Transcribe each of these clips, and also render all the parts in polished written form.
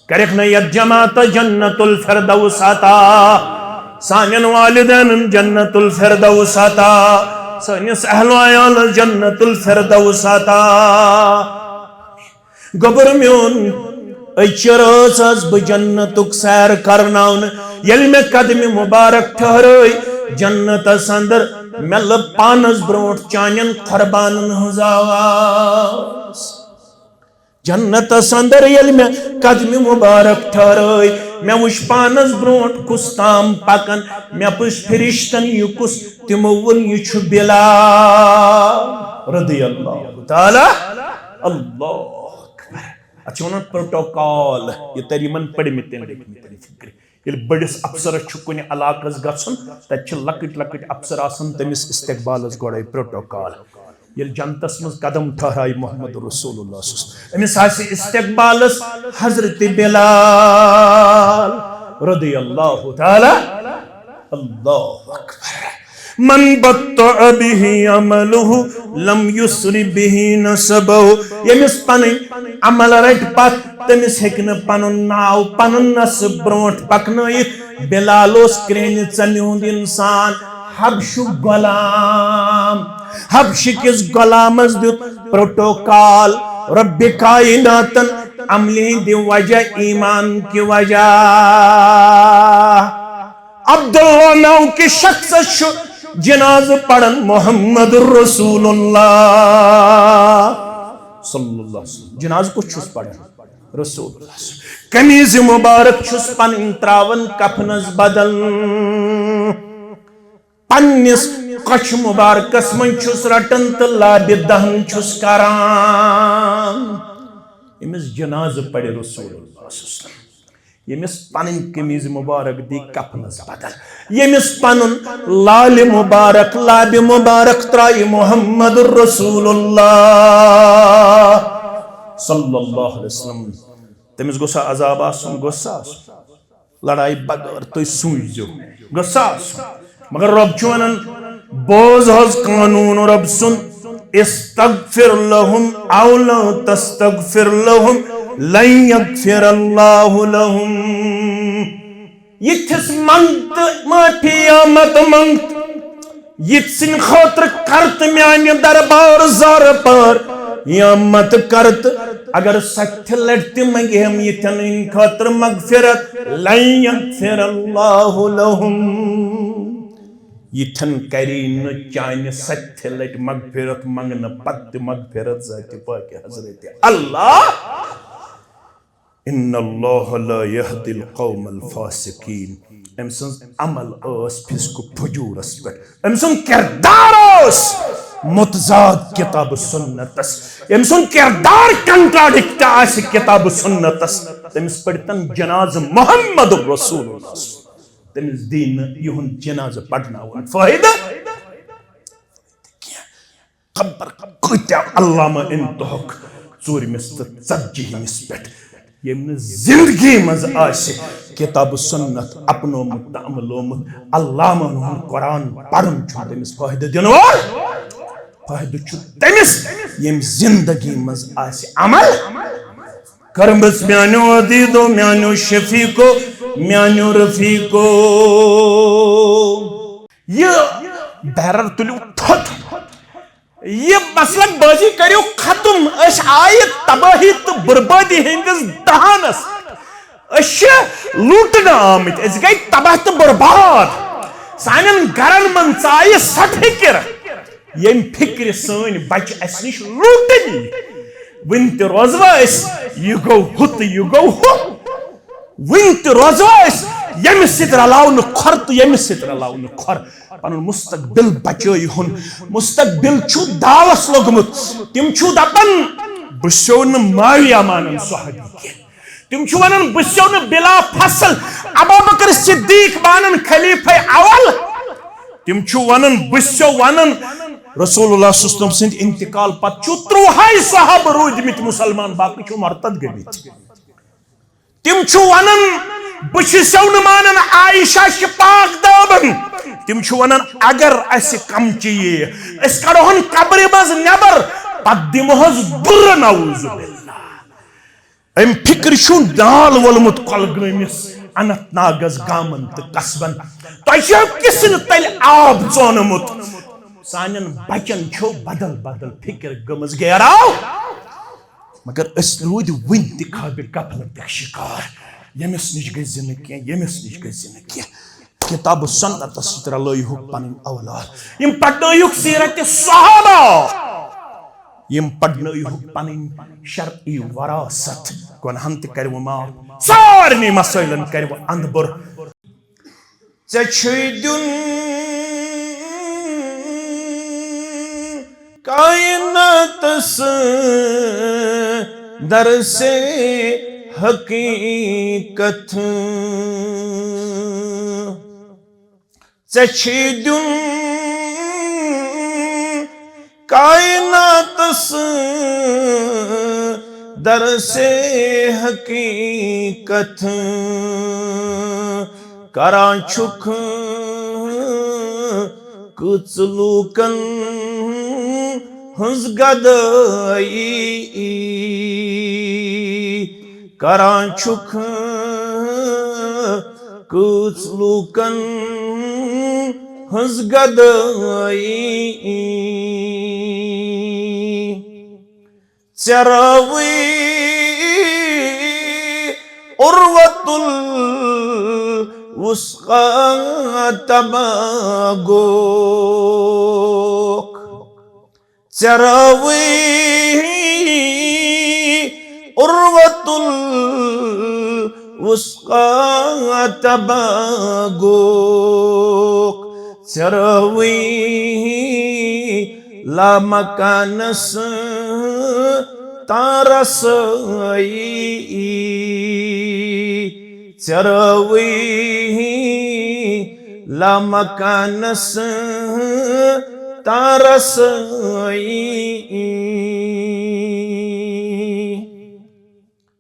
کرک نیت جماعت جنت الفردوس عطا سانین والدین جنت الفردوس عطا سانس اہل و عیال جنت الفردوس عطا گبر میون اچرس ب جنتک سیر کرناون یل میں قدم مبارک ٹھہرائی جنتس اندر میں لب پانس برونٹ چانین قربانن ہنز آواز جنتس اندر یل میں قدم مبارک ٹھہرائی میں وش پانس برونٹ کس تام پکن میں پش فرشتن یہ کس تمون یہ چھ بلال رضی اللہ تعالی اللہ اچھا ونان پروٹوکال یہ تریمن پڑھ متن فکر یل بڑس افسرس کن علاقس گھن تت لکٹ لکٹ افسر آسان تمس استقبالس گوڑے پروٹوکال یل جنتس مز قدم ٹھہرائی محمد رسول اللہ امس آسی استقبالس حضرت بلال رضی اللہ تعالی اللہ اکبر من بطع به عمله لم يسر به نسبه یمس پن عمل رٹ پت تمس ہیکن پنن ناو پنن نسب برونٹ پکنائت بلال اس کرین ژمہ ہند انسان حبش غلام حبش کس غلامس دیت پروٹوکال رب کائناتن عملی دی وجہ ایمان کی وجہ عبداللہ ناو کی شخص جناز پڑھن محمد رسول اللہ صلی اللہ علیہ وسلم جناز کو چھس پڑھن رسول اللہ کمیز مبارک چھس پن تراون کفنس بدل پنس قش مبارکس من چھس رٹن تو لاب دہن چھس کران امس جناز پڑھ رسول اللہ صلی اللہ علیہ وسلم یمس پنن قمیض مبارک دی کفنس بدل یمس پنن لال مبارک لاب مبارک ترائی محمد رسول اللہ صلی اللہ علیہ وسلم تمس گوسا عذاب آسن گوسا لڑائی بغیر تو سوئیزو گوسا مگر رب چونن بوز حز قانون رب سن استغفر لهم او لا تستغفر لهم لن يغفر الله لهم یتھس منت ماٹھی آمد منت یتسن خاطر کرت میانی دربار زار پار یامت کرت اگر سچ لڑت منگی ہم یتن ان خاطر مغفرت لن يغفر الله لهم یتن کرین چان سچ لٹ مغفرت منگن پت مغفرت ذات پاک حضرت اللہ ان اللہ لا يهدي القوم الفاسقین امسن عمل اس فسق فجور اس پر امسن کردار اس متضاد کتاب سنت اس امسن کردار کنٹراڈکٹ اس کتاب سنت اس تمس پڑھتن جناز محمد رسول اللہ تمس دین یہن جناز پڑھنا ہوا فائدہ خبر کتیا علامہ انتہک ژور مست ژتجی مس پہ یمن زندگی مز آسے کتاب سنت اپنومت عملومت علامہ قرآن پڑھن چھو تمس فائدہ دنوار فائدہ چھو تمس یم زندگی مز آسے عمل کرمبس میانو عدیدو میانو شفیقو میانو رفیقو یہ بیرر تلیو تھت یہ مسئلہ بازی کریو ختم اس آئی تباہی تو بربادی ہندس دہانس اس لوٹنا آمد اس گئی تباہ تو برباد سانن گرن من آئی سٹ فکر یم فکر سن بچ اس نش لوٹنی ونت روزوا اس یہ گو ہت یہ گو ہو ونت روزوا اس یم ست رلاون کھر تو یم ست رلاون کھر پن مستقبل بچائی ہن مستقبل چھو داوس لوگمت تم چھو دپن بسیو ن معاویہ مانن صحابی تم چھو ونن بسیو ن بلا فصل ابوبکر صدیق مانن خلیفہ اول تم چھو ونن بسیو ونن رسول اللہ صلی اللہ علیہ وسلم سند انتقال پت چھو تروہائی صحاب روجمت مسلمان باقی چھو مرتد گمت تم چھو ونن بچسو نمانن عائشہ شپاک دابن تم چھو ونن اگر ایسے کم چیئے اس کڑوہن قبر باز نبر پت دموہز در نعوذ باللہ ام فکر چھو نال ولمت کۄلگٲمِس اننت ناگس گامن تو قصبن تۄہہِ کسن تیٚلہِ آب ژونمُت سانٮ۪ن بچن چھو بدل بدل فکر گٔمٕژ گیراو مگر أسۍ روٗدۍ وٕنہِ تہِ خابِ غفلتٕکۍ شکار ییٚمِس نِش گٔژھۍ نہٕ کینٛہہ ییٚمِس نِش گٔژھۍ نہٕ کینٛہہ کتاب سنتس سۭتۍ رلٲیہُکھ پنٕنۍ اولاد یِم پرنٲیہُکھ سیرت صحابہ یم پڑھنٲیہُکھ پنٕنۍ شرعی وراثت گۄنہن تہِ کروٕ معاف سارنٕے مسٲیلن کروٕ اندبر ژےٚ چھُے دیُن کائناتس درسے حقیقت ژےٚ چھُے دیُن کائناتس درسے حقیقت کران چھُکھ کٔژ لوٗکن ہٕنٛز گدٲیی کران چھُکھ کٔژ لوٗکن ہٕنٛز گدٲیی ژےٚ رٲوٕے عروة الوثقى تباہ گوکھ ژےٚ رٲوٕے عروة الوثقى تباہ گوکھ ژےٚ رٲوٕے لامکانس تام رسٲیی ژےٚ رٲوٕے لامکانس تام رسٲیی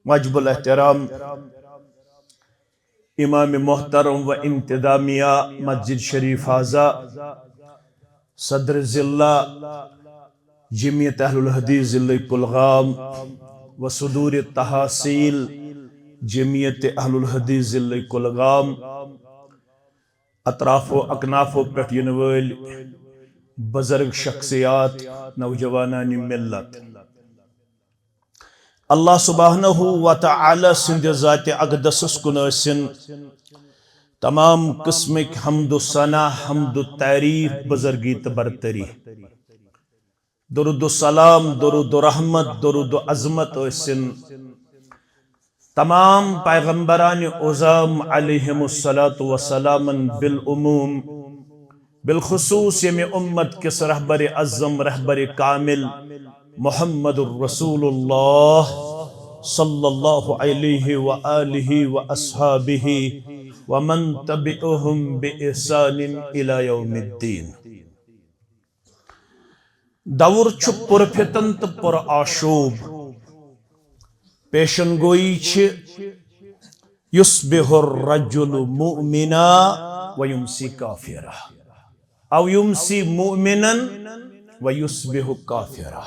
واجب الاحترام امام محترم و انتظامیہ مسجد شریف حاضہ صدر ضلع جمعیت اہل الحدیث ضلع کلگام و صدور تحصیل جمعیت اہل الحدیث ضلع کلگام اطراف و اکناف و پٮ۪ٹھ یِنہٕ وٲلۍ بزرگ شخصیات نوجوانان ملت اللہ سبحانہ و تعالی سندِ ذات اقدسس کُن ٲسِن تمام قسمک حمد و ثنا حمد و تعریف بزرگی تہٕ برتری درود و سلام درود و رحمت درود و عظمت ٲسِن تمام پیغمبران عظام علیہم الصلاۃ والسلام بالعموم بالخصوص ییٚمہِ امت کس رہبر اعظم رہبر کامل محمد الرسول اللہ صلی اللہ علیہ وآلہ واصحابہ ومن تبعہم بإحسان الی یوم الدین دور چھُ پرفتن تہٕ پر آشوب پیشن گوئی چھِ یصبح الرجل مؤمنا ویمسی کافرا او یمسی مؤمنا ویصبح کافرا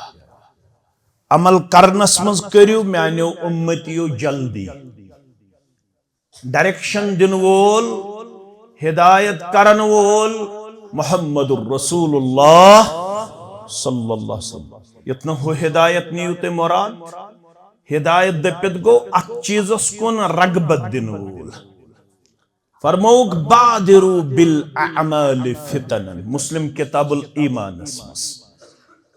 عمل کرنس منز کریو میانیو امتیو جلدی ڈائریکشن دن وول ہدایت کرن وول محمد الرسول اللہ صلی اللہ علیہ وسلم یتنا ہو ہدایت نیو تے مراد ہدایت دپت گو ات چیزس کن رغبت دن وول فرموک بادرو بالاعمال فتنا مسلم کتاب الایمان اسمس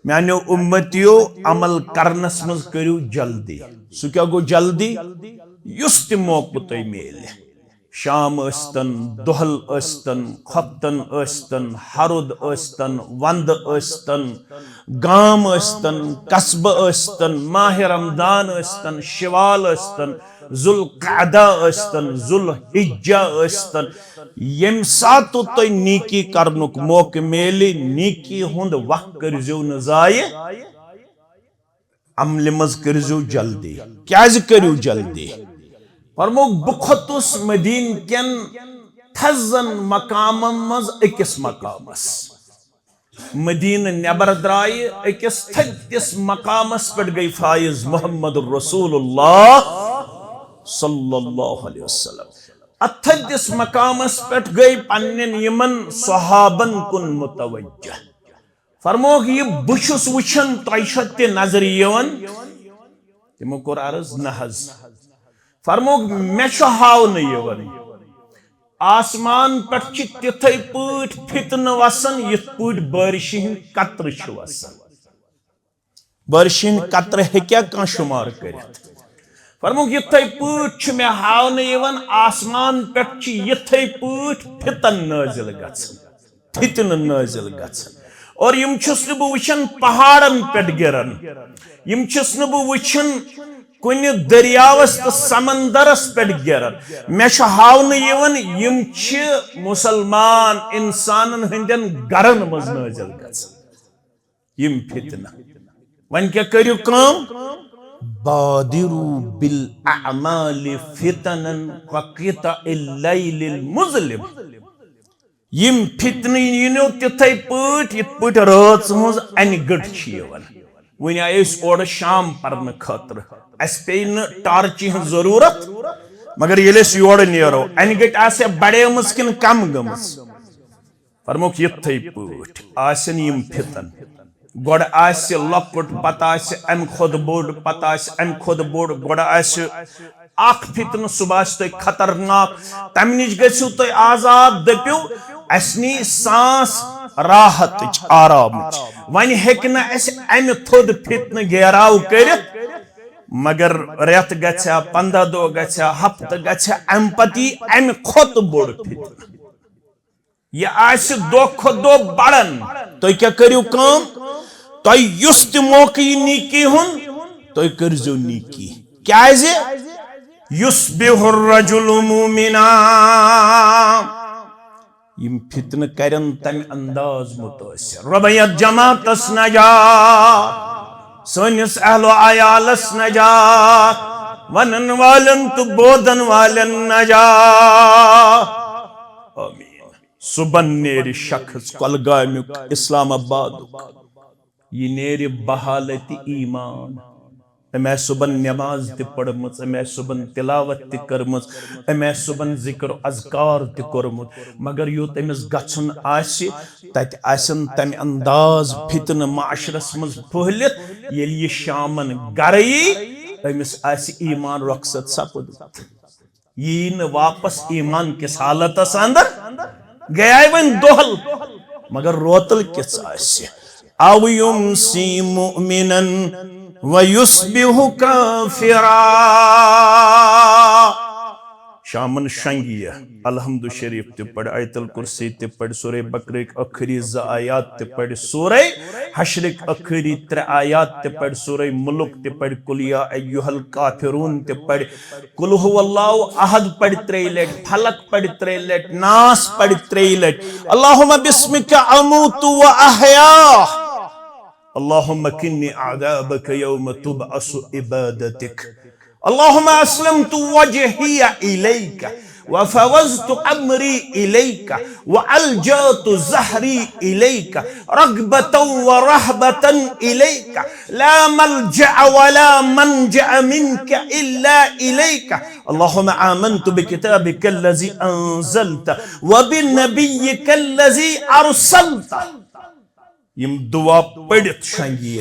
میانیو امتیو عمل کرنس منز کریو جلدی سو کیا گو جلدی یس تہ موقع تہ میلے شام ٲستن دۄہل ٲستن خۄفتن ٲستن ہرُد ٲستن ونٛدٕ ٲستن گام ٲستن قصبہٕ ٲستن ماہ رمضان ٲستن شوال ٲستن ذوالقعدہ ٲستن ذوالحجہ ٲستن ییٚمہِ ساتہٕ تۄہہِ نیکی کرنُک موقع میلہِ نیکی ہُنٛد وقت کٔرزیو نہٕ ضایع عملہِ منٛز کٔرزیو جلدی کیازِ کٔرِو جلدی فرموک بکھتس مدین کین تھزن مقامن مز اکس مقامس مدینہ نبر درائے اکس تھدس مقامس پہ گئی فائز محمد الرسول اللہ صلی اللہ علیہ وسلم اتھدس مقامس پہ گئی پنن یمن صحابن کن متوجہ فرموک یہ بچس وچھن تیشت تی نظر یون تمو کور عرض نحز فرموک میچ ہاون یون آسمان پٹ چھ تتھے پوٹ فتن وسن یت پوٹ بارش ہند قطر چھ وسن بارش ہند قطر ہکیا کان شمار کرت فرموک یتھے پوٹ چھ میں ہاون یون آسمان پٹ چھ یتھے پوٹ فتن نازل گژھن فتن نازل گژھن اور یم چھس نہ بہ وچھن پہاڑن پٹ گرن یم چھس نہ بہ وچھن کن دریاوس تو سمندرس پہ گرن مے ہاون یون یم چھ مسلمان انسانن ہندین گرن مز نازل گژھن یم فتنہ ون کیا کریو کام بادروا بالاعمال فتنا وقطع اللیل المظلم یم فتنہ ینو تتھے پٹ یت پٹ رات ہز ان گٹ چھ یوان ون آئے اور شام پرن خاطر اس پہ ٹارچ ہن ضرورت مگر یل یور نیرو ان گٹ آسے بڑے مز کن کم گمز فرموک یتھے پٹ آسن یم فتن گوڑ آسے لکٹ پتہ آسے ام خود بوڑ پتہ آسے ام خود بوڑ گوڑ آسے اخ فتن صبح تو خطرناک تم نش گژھو تو آزاد دپیو اسنی سانس راحت آرام ون ہیکنا اس ام تھود فتن گیراو کرت مگر ریت گژھا 15 دو گژھا ہفتہ گژھا ام پتی ام کھوت بوڑ فتن یہ آسہ دو کھوت دو بڑن تو کیا کریو کام تو یس تہ موقع نیکی ہن تو کرزو نیکی کیازِ یصبح الرجل مومنا یم فتن کرن تم انداز متاثر ربیت جماعتس نجات سنس اہل و عیالس نجات ونن والن تو بودن والن نجات آمین صبح نیر شخص کلگامیک اسلام آبادک یہ نیر بحالت ایمان امی صبح نماز تی پڑھمت امی صبح تلاوت تی کرمت امی صبح ذکر و اذکار تی کرمت مگر یوت امس گچھن آسی تت آسن تم انداز فتن معاشرس مز پھہلت یل یہ شامن گرئی امس آسی ایمان رخصت سپد یہ واپس ایمان کس حالتس اندر گیا ون دہل مگر روتل کس آسی او یمسی مؤمنا وَيُصْبِحُ كَافِرًا شامن شنگیہ الحمد شریف تے پڑھ آیت الکرسی تے پڑھ سورہ بقرہ اخری ز آیات تے پڑھ سورہ حشر اخری 3 آیات تے پڑھ سورہ ملک تے پڑھ قل یا ایھا الکافرون تے پڑھ قل هو اللہ احد پڑھ 3 لٹ فلق پڑھ 3 لٹ ناس پڑھ 3 لٹ اللہم بسمک اموت و احیا اللهم كني عذابك يوم تبعث عبادتك اللهم أسلمت وجهي إليك وفوزت أمري إليك وألجأت زهري إليك رغبة ورهبة إليك لا ملجأ ولا منجأ منك إلا إليك اللهم آمنت بكتابك الذي أنزلت وبنبيك الذي أرسلت یم دعا پڑھت شنگی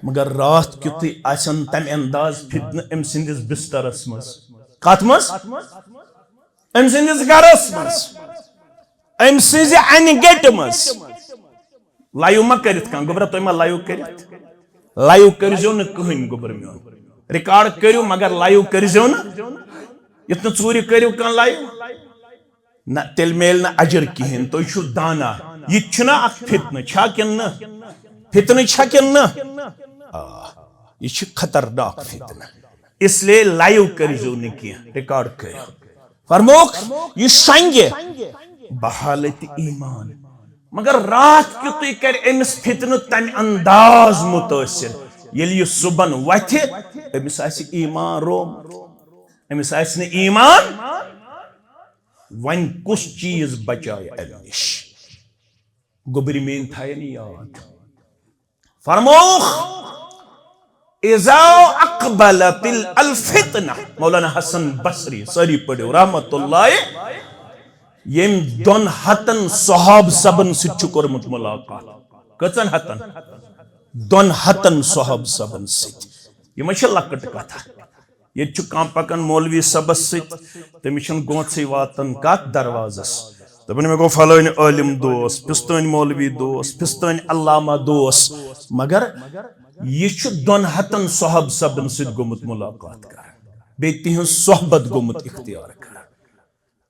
مگر رات کیُتھے آسن تم انداز فتن ام سندس بسترس مز کت مز ام سندس گرس مز ام سز ان گٹ مز لایو ما کرت کان گوبرا تو ما لایو کرت لایو کرزو نہ کہن گوبر میون ریکارڈ کریو مگر لایو کرزو نہ یتن ژوری کریو کان لایو نہ تیل میل نہ اجر کہن تو چھو دانا یہ چھنا اخ فتنہ چھا کن نہ فتنہ چھا کن نہ یہ چھ خطرناک فتنہ اس لیے لائیو کرزو نے کیا ریکارڈ کرو فرموک یہ شنگے بحالت ایمان مگر رات کیوں تو کر امس فتنہ تم انداز متاثر یل یہ صبح وتھ امس آسی ایمان روم امس آسی نہ ایمان ون کس چیز بچائے امش گوبری مین تھائن یاد فرموخ اذا اقبلت الفتنہ مولانا حسن بصری ساری پڑھو رحمت اللہ یم دون ہتن صحاب سبن سچ کورمت ملاقات کچن ہتن دون ہتن صحاب سبن سچ یہ مچھ لکٹ کتھا یہ کان پکان مولوی صبس ست تمچن گونچی واتن کت دروازس دپن مے گو فلٲنۍ عالم دوس پستٲنۍ مولوی دوس پستٲنۍ علامہ دوس مگر یہ دون ہتن صحاب سبن ست گومت ملاقات کر بیٚیہِ تہنٛز صحبت گومت اختیار کر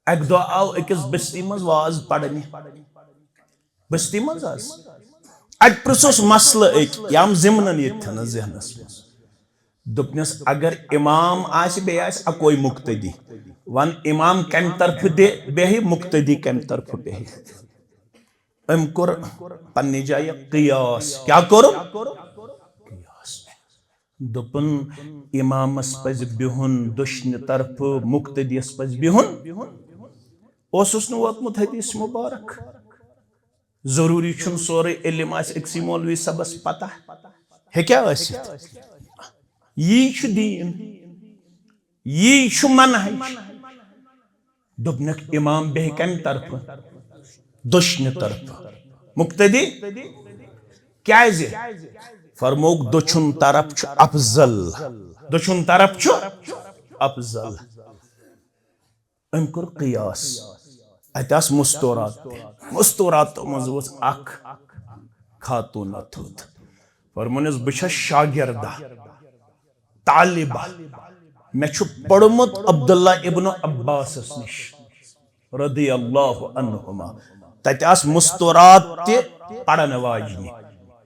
اک دۄہ آو أکِس بستی منٛز واز پرنہِ بستی منٛز حظ اتہِ پرٛژھُس مسلہٕ أکۍ یم ضمنن ییٚتھٮ۪ن ذہنس منٛز دوٚپنس اگر امام آسہِ بیٚیہِ آسہِ اکوے مقتدی ون امام کمہِ طرفہٕ بیٚہہِ مقتدی کمہِ طرفہٕ بیٚہہِ أمۍ کوٚر پننہِ جایہِ قیاس کیٛاہ کوٚرُن دوٚپُن امامس پزِ بِہُن دٔچھنہِ طرفہٕ مقتدیس پزِ بِہُن اوسُس نہٕ ووتمُت حدیث مبارک ضروٗری چھُنہٕ سورُے علم آسہِ أکسٕے مولوی صبس پتہ ہیٚکیٛاہ ٲسِتھ یی چھُ دیٖن یی چھُ منہج دوٚپنکھ امام بیٚہہِ کمہِ طرفہٕ دٔچھنہِ طرفہٕ مقتدی کیٛازِ فرموک دٔچھُن طرف چھُ افضل دٔچھُن طرف چھُ افضل أمۍ کوٚر قیاس اتہِ آسہٕ مستورات تہِ مستوراتو منٛز ؤژھ اکھ خاتوٗنہ تھوٚد فرمونس بہٕ چھس شاگردہ طالبہ مےٚ چھُ پوٚرمُت عبداللہ ابن عباسس نِش رضی اللہ عنہما تتہِ آسہٕ مستورات تہِ پرن واجنہِ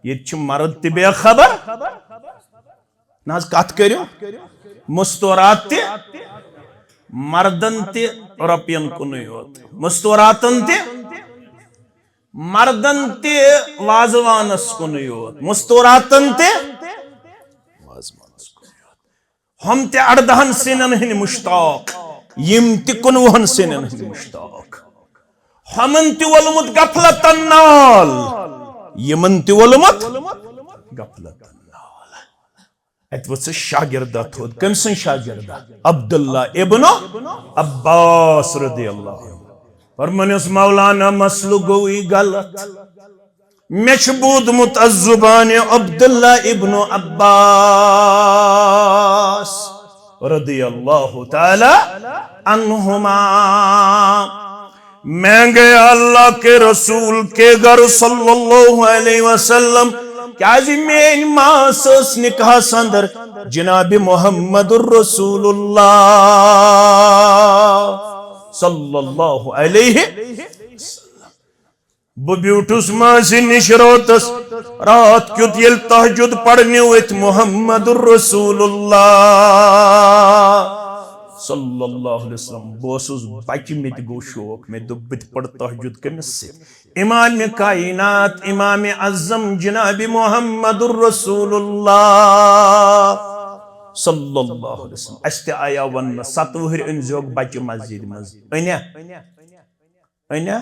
ییٚتہِ چھِ مرد تہِ بے خبر نہ حظ کتھ کٔرِو مستورات تہِ مردن تہِ رۄپین کُنُے یوت مستوراتن تہِ مردن تہِ وازوانس کُنُے یوت مستوراتن تہِ وازوانس کُنُے یوت ہم تہِ 18 سِنٮ۪ن ہٕنٛدۍ مشتاق یم تہِ 19 سِنٮ۪ن ہٕنٛدۍ مشتاق ہمن تہِ وولمُت غفلتن نال یمن تہِ وولمُت غفلتن نال اتہِ ؤژھٕس شاگردہ تھوٚد کٔمۍ سٕنٛز شاگردہ عبداللہ ابن عباس رضی اللہ عنہ فرمونس مولانا مسلہٕ گوٚوٕے غلط مےٚ چھُ بوٗزمُت از زُبانہِ عبداللہ ابن عباس رضی اللہ تعالی عنہما میں گیا اللہ کے رسول کے گھر صلی اللہ علیہ وسلم کیازِ میٛٲنۍ ماں ٲس نکاحس اندر جناب محمد الرسول اللہ صلی اللہ علیہ وسلم بہٕ بیوٗٹھُس ماسہِ نِش رات کیُتھ ییٚلہِ تہجُد پرنہِ ؤتھۍ محمد الرسول اللہ صلی اللہ علیہ وسلم بہٕ اوسُس بچہِ مےٚ تہِ گوٚو شوق مےٚ دوٚپ بہٕ تہِ پرٕ تہجُد کٔمِس سۭتۍ امام کائنات امام اعظم جناب محمد الرسول اللہ صلی اللہ علیہ وسلم اسہِ تہِ آیاو وننہٕ 7 وُہٕرۍ أنۍزِہوکھ بچہِ مسجد منٛز أنیا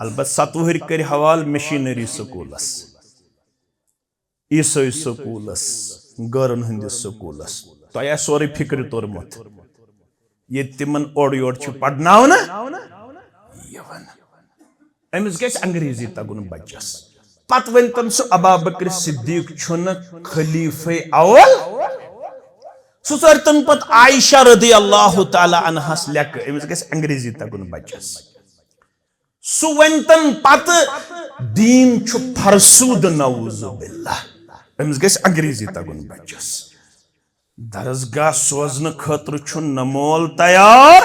البتہ 7 وُہٕرۍ کٔرۍ حوالہٕ مشیٖنری سکوٗلس عیٖسٲے سکوٗلس غٲرن ہٕنٛدِس سکوٗلس تۄہہِ آسہِ سورُے فِکرِ توٚرمُت ییٚتہِ تِمن اورٕ یورٕ چھُ پرناونہٕ یِوان أمِس گژھِ انگریزی تگُن بچس پتہٕ ؤنۍتن سُہ ابا بکر صدیق چھُنہٕ خلیفے اول سُہ ژٲرۍتن پتہٕ عائشہ رضی اللہ تعالیٰ عنہس لیکھٕ أمِس گژھِ انگریزی تگُن بچس سُہ ؤنۍتن پتہٕ دیٖن چھُ فرسوٗد نعوذ باللہ أمِس گژھِ انگریزی تگُن بچس درسگاہ سوزنہٕ خٲطرٕ چھُ نہ مول تیار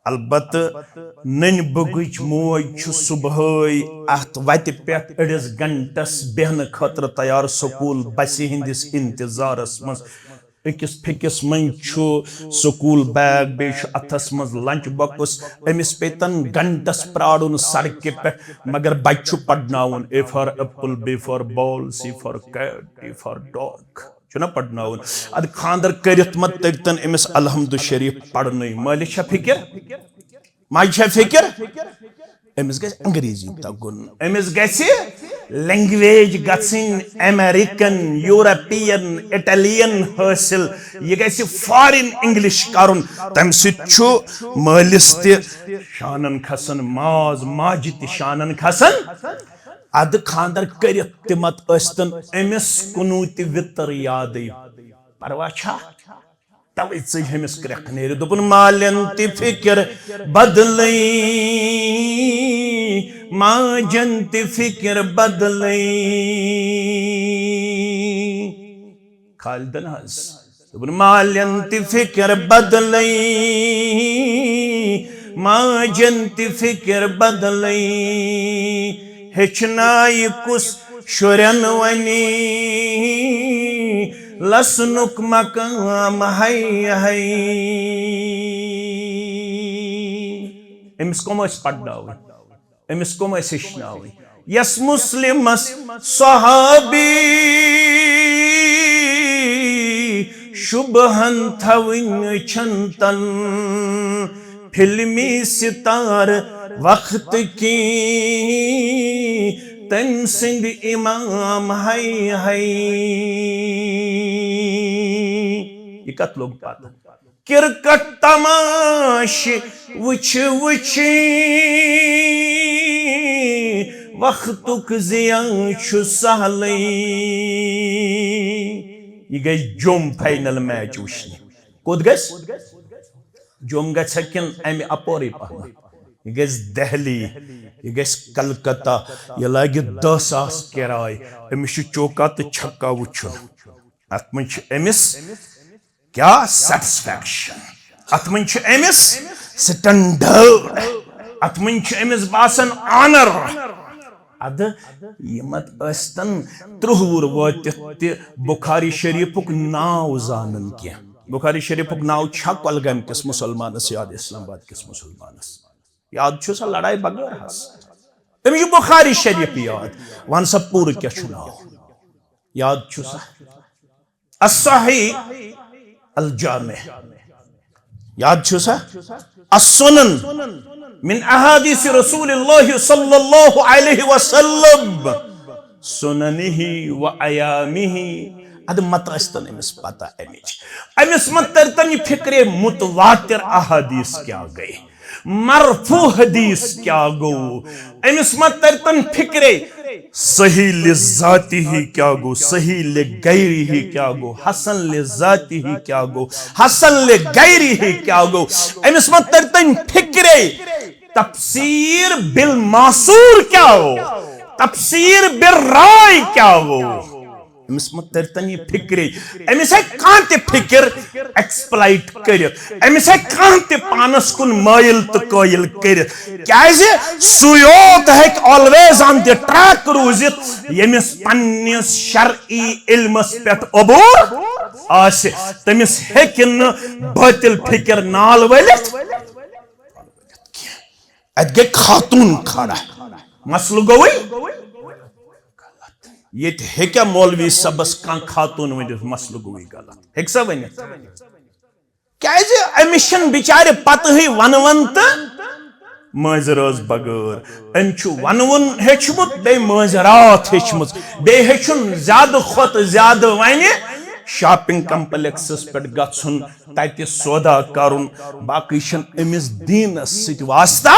البتہ ننہِ بٔگٕچ موج چھُ صبحٲے اتھ وتہِ پٮ۪ٹھ أڑِس گنٹس بیہنہٕ خٲطرٕ تیار سکوٗل بسہِ ہٕنٛدِس انتظارس منٛز أکِس پھیٚکِس منٛز چھُ سکوٗل بیگ بیٚیہِ چھُ اتھس منٛز لنچ باکس أمِس پیٚتن گنٹس پرٛارُن سڑکہِ پٮ۪ٹھ مگر بچہِ چھُ پرناوُن A for apple B for ball C for cat D for dog چھُنہ پرناوُن ادٕ خاندر کٔرِتھ ما تٔرۍتن أمِس الحمدُ شریٖف پرنٕے مٲلِس چھا فِکر ماجہِ چھا فِکر أمس گژھِ انگریزی تگُن أمس گژھِ لینگویج گژھٕنۍ امریکن یورپین اٹلین حٲصِل یہِ گژھِ فارین انگلش کرُن تمہِ سۭتۍ چھُ مٲلِس تہِ شانن کھسان ماز ماجہِ تہِ شانن کھسان ادٕ خاندر کٔرِتھ تہِ مت ٲسۍتن أمس کُنوُہ تہِ وِتر یادٕے پروا چھا توے ژٔج أمس کرٛٮ۪کھ نیرِ دوٚپُن مالٮ۪ن تہِ فِکر بدلٕے ماجن تہِ فِکر بدلٕے خالدن حظ دوٚپُن مالٮ۪ن تہِ فِکر بدلٕے ماجن تہِ فِکر بدلٕے ہیٚچھنایہِ کُس شُرٮ۪ن وَنہِ لسنُک مقام ہے ہے أمس کم ٲسۍ پرناوٕنۍ أمس کم ٲسۍ ہیٚچھناوٕنۍ یس مسلمس صحابی شُبہن تھاوٕنۍ چھن تن فلمی ستار وقت کی تٔمۍ سٕنٛدۍ امام ہے ہے یہِ کتھ لوٚگ پتہ کرکٹ تماش وٕچھِ وٕچھِ وقتُک زِیان چھُ سہلٕے یہِ گژھِ جوٚم فاینل میچ وٕچھنہِ کوٚت گژھِ جوٚم گژھِ کِنہٕ امہِ اپورے پہم یہِ گژھِ دہلی یہِ گژھِ کلکتہ یہِ لگہِ 10,000 کِراے أمِس چھُ چوکا تہٕ چھکا وٕچھُن اتھ منٛز چھُ أمِس کیٛاہ سیٹسفیکشن اتھ منٛز چھُ أمِس سٹنڈٲرڈ اتھ منٛز چھُ أمِس باسان آنر ادٕ یِمت ٲسۍتن 30 وُہُر وٲتِتھ تہِ بخاری شریٖفُک ناو زانن کینٛہہ بخاری شریٖفُک ناو چھا کۄلگامہِ کِس مُسلمانس یاد اسلام آباد کِس مُسلمانس یاد چھُ سا لڑاے بغٲر حظ أمِس چھُ بخاری شریٖف یاد ون سا پوٗرٕ کیٛاہ چھُ ناو یاد چھُ سا الصحیح الجامع یاد چھُ سا السنن من احادیث رسول اللہ صلی اللہ علیہ وسلم سننہ و ایامہ ادٕ مت ٲسۍتن أمِس پتہ أمِس مت ترتن یہِ فکرے متواتر احادیث کیٛاہ گٔے مرفوع حدیث کیا گو أمس مت ترتن فکرے صحیح لذاتی ہی کیا گو صحیح لغیری ہی کیا گو حسن لذاتی ہی کیا گو حسن لغیری ہی کیا گو أمس مت ترتن فکرے تفسیر بالمعصور کیا گو تفسیر بالرائے کیا گو أمس مت ترتن یہ فکرے أمس ہے کان تہ فکر ایکسپلائٹ کرت أمس ہے کان تہ پانس کن مائل تہ قائل کرت کیازِ سُے یوت ہیٚکہِ آلویز آن دی ٹریک روزِتھ ییٚمِس پننِس شرعی علمس پٮ۪ٹھ عبور آسہِ تٔمِس ہیٚکہِ نہٕ باطل فکر نال ؤلِتھ اتہِ گٔے خاتون کھڑا مسلہٕ گوٚوٕے یہ ہیٚکیا مولوی صبس کان خاتون ؤنِتھ مسلہٕ گوٚوٕے غلط ہیٚکہِ سا ؤنِتھ کیازِ أمِس چھنہٕ بِچارِ پتہٕے ونوُن تہٕ مٲنٛزِ رٲژ بغٲر أمۍ چھُ ونوُن ہیٚچھمُت بیٚیہِ مٲنٛزِ راتھ ہیٚچھمٕژ بیٚیہِ ہیٚچھُن زیادٕ کھۄتہٕ زیادٕ وَنہِ شاپنگ کمپلیکسس پٮ۪ٹھ گژھُن تتہِ سودا کرُن باقٕے چھنہٕ أمِس دیٖنس سۭتۍ واسطہ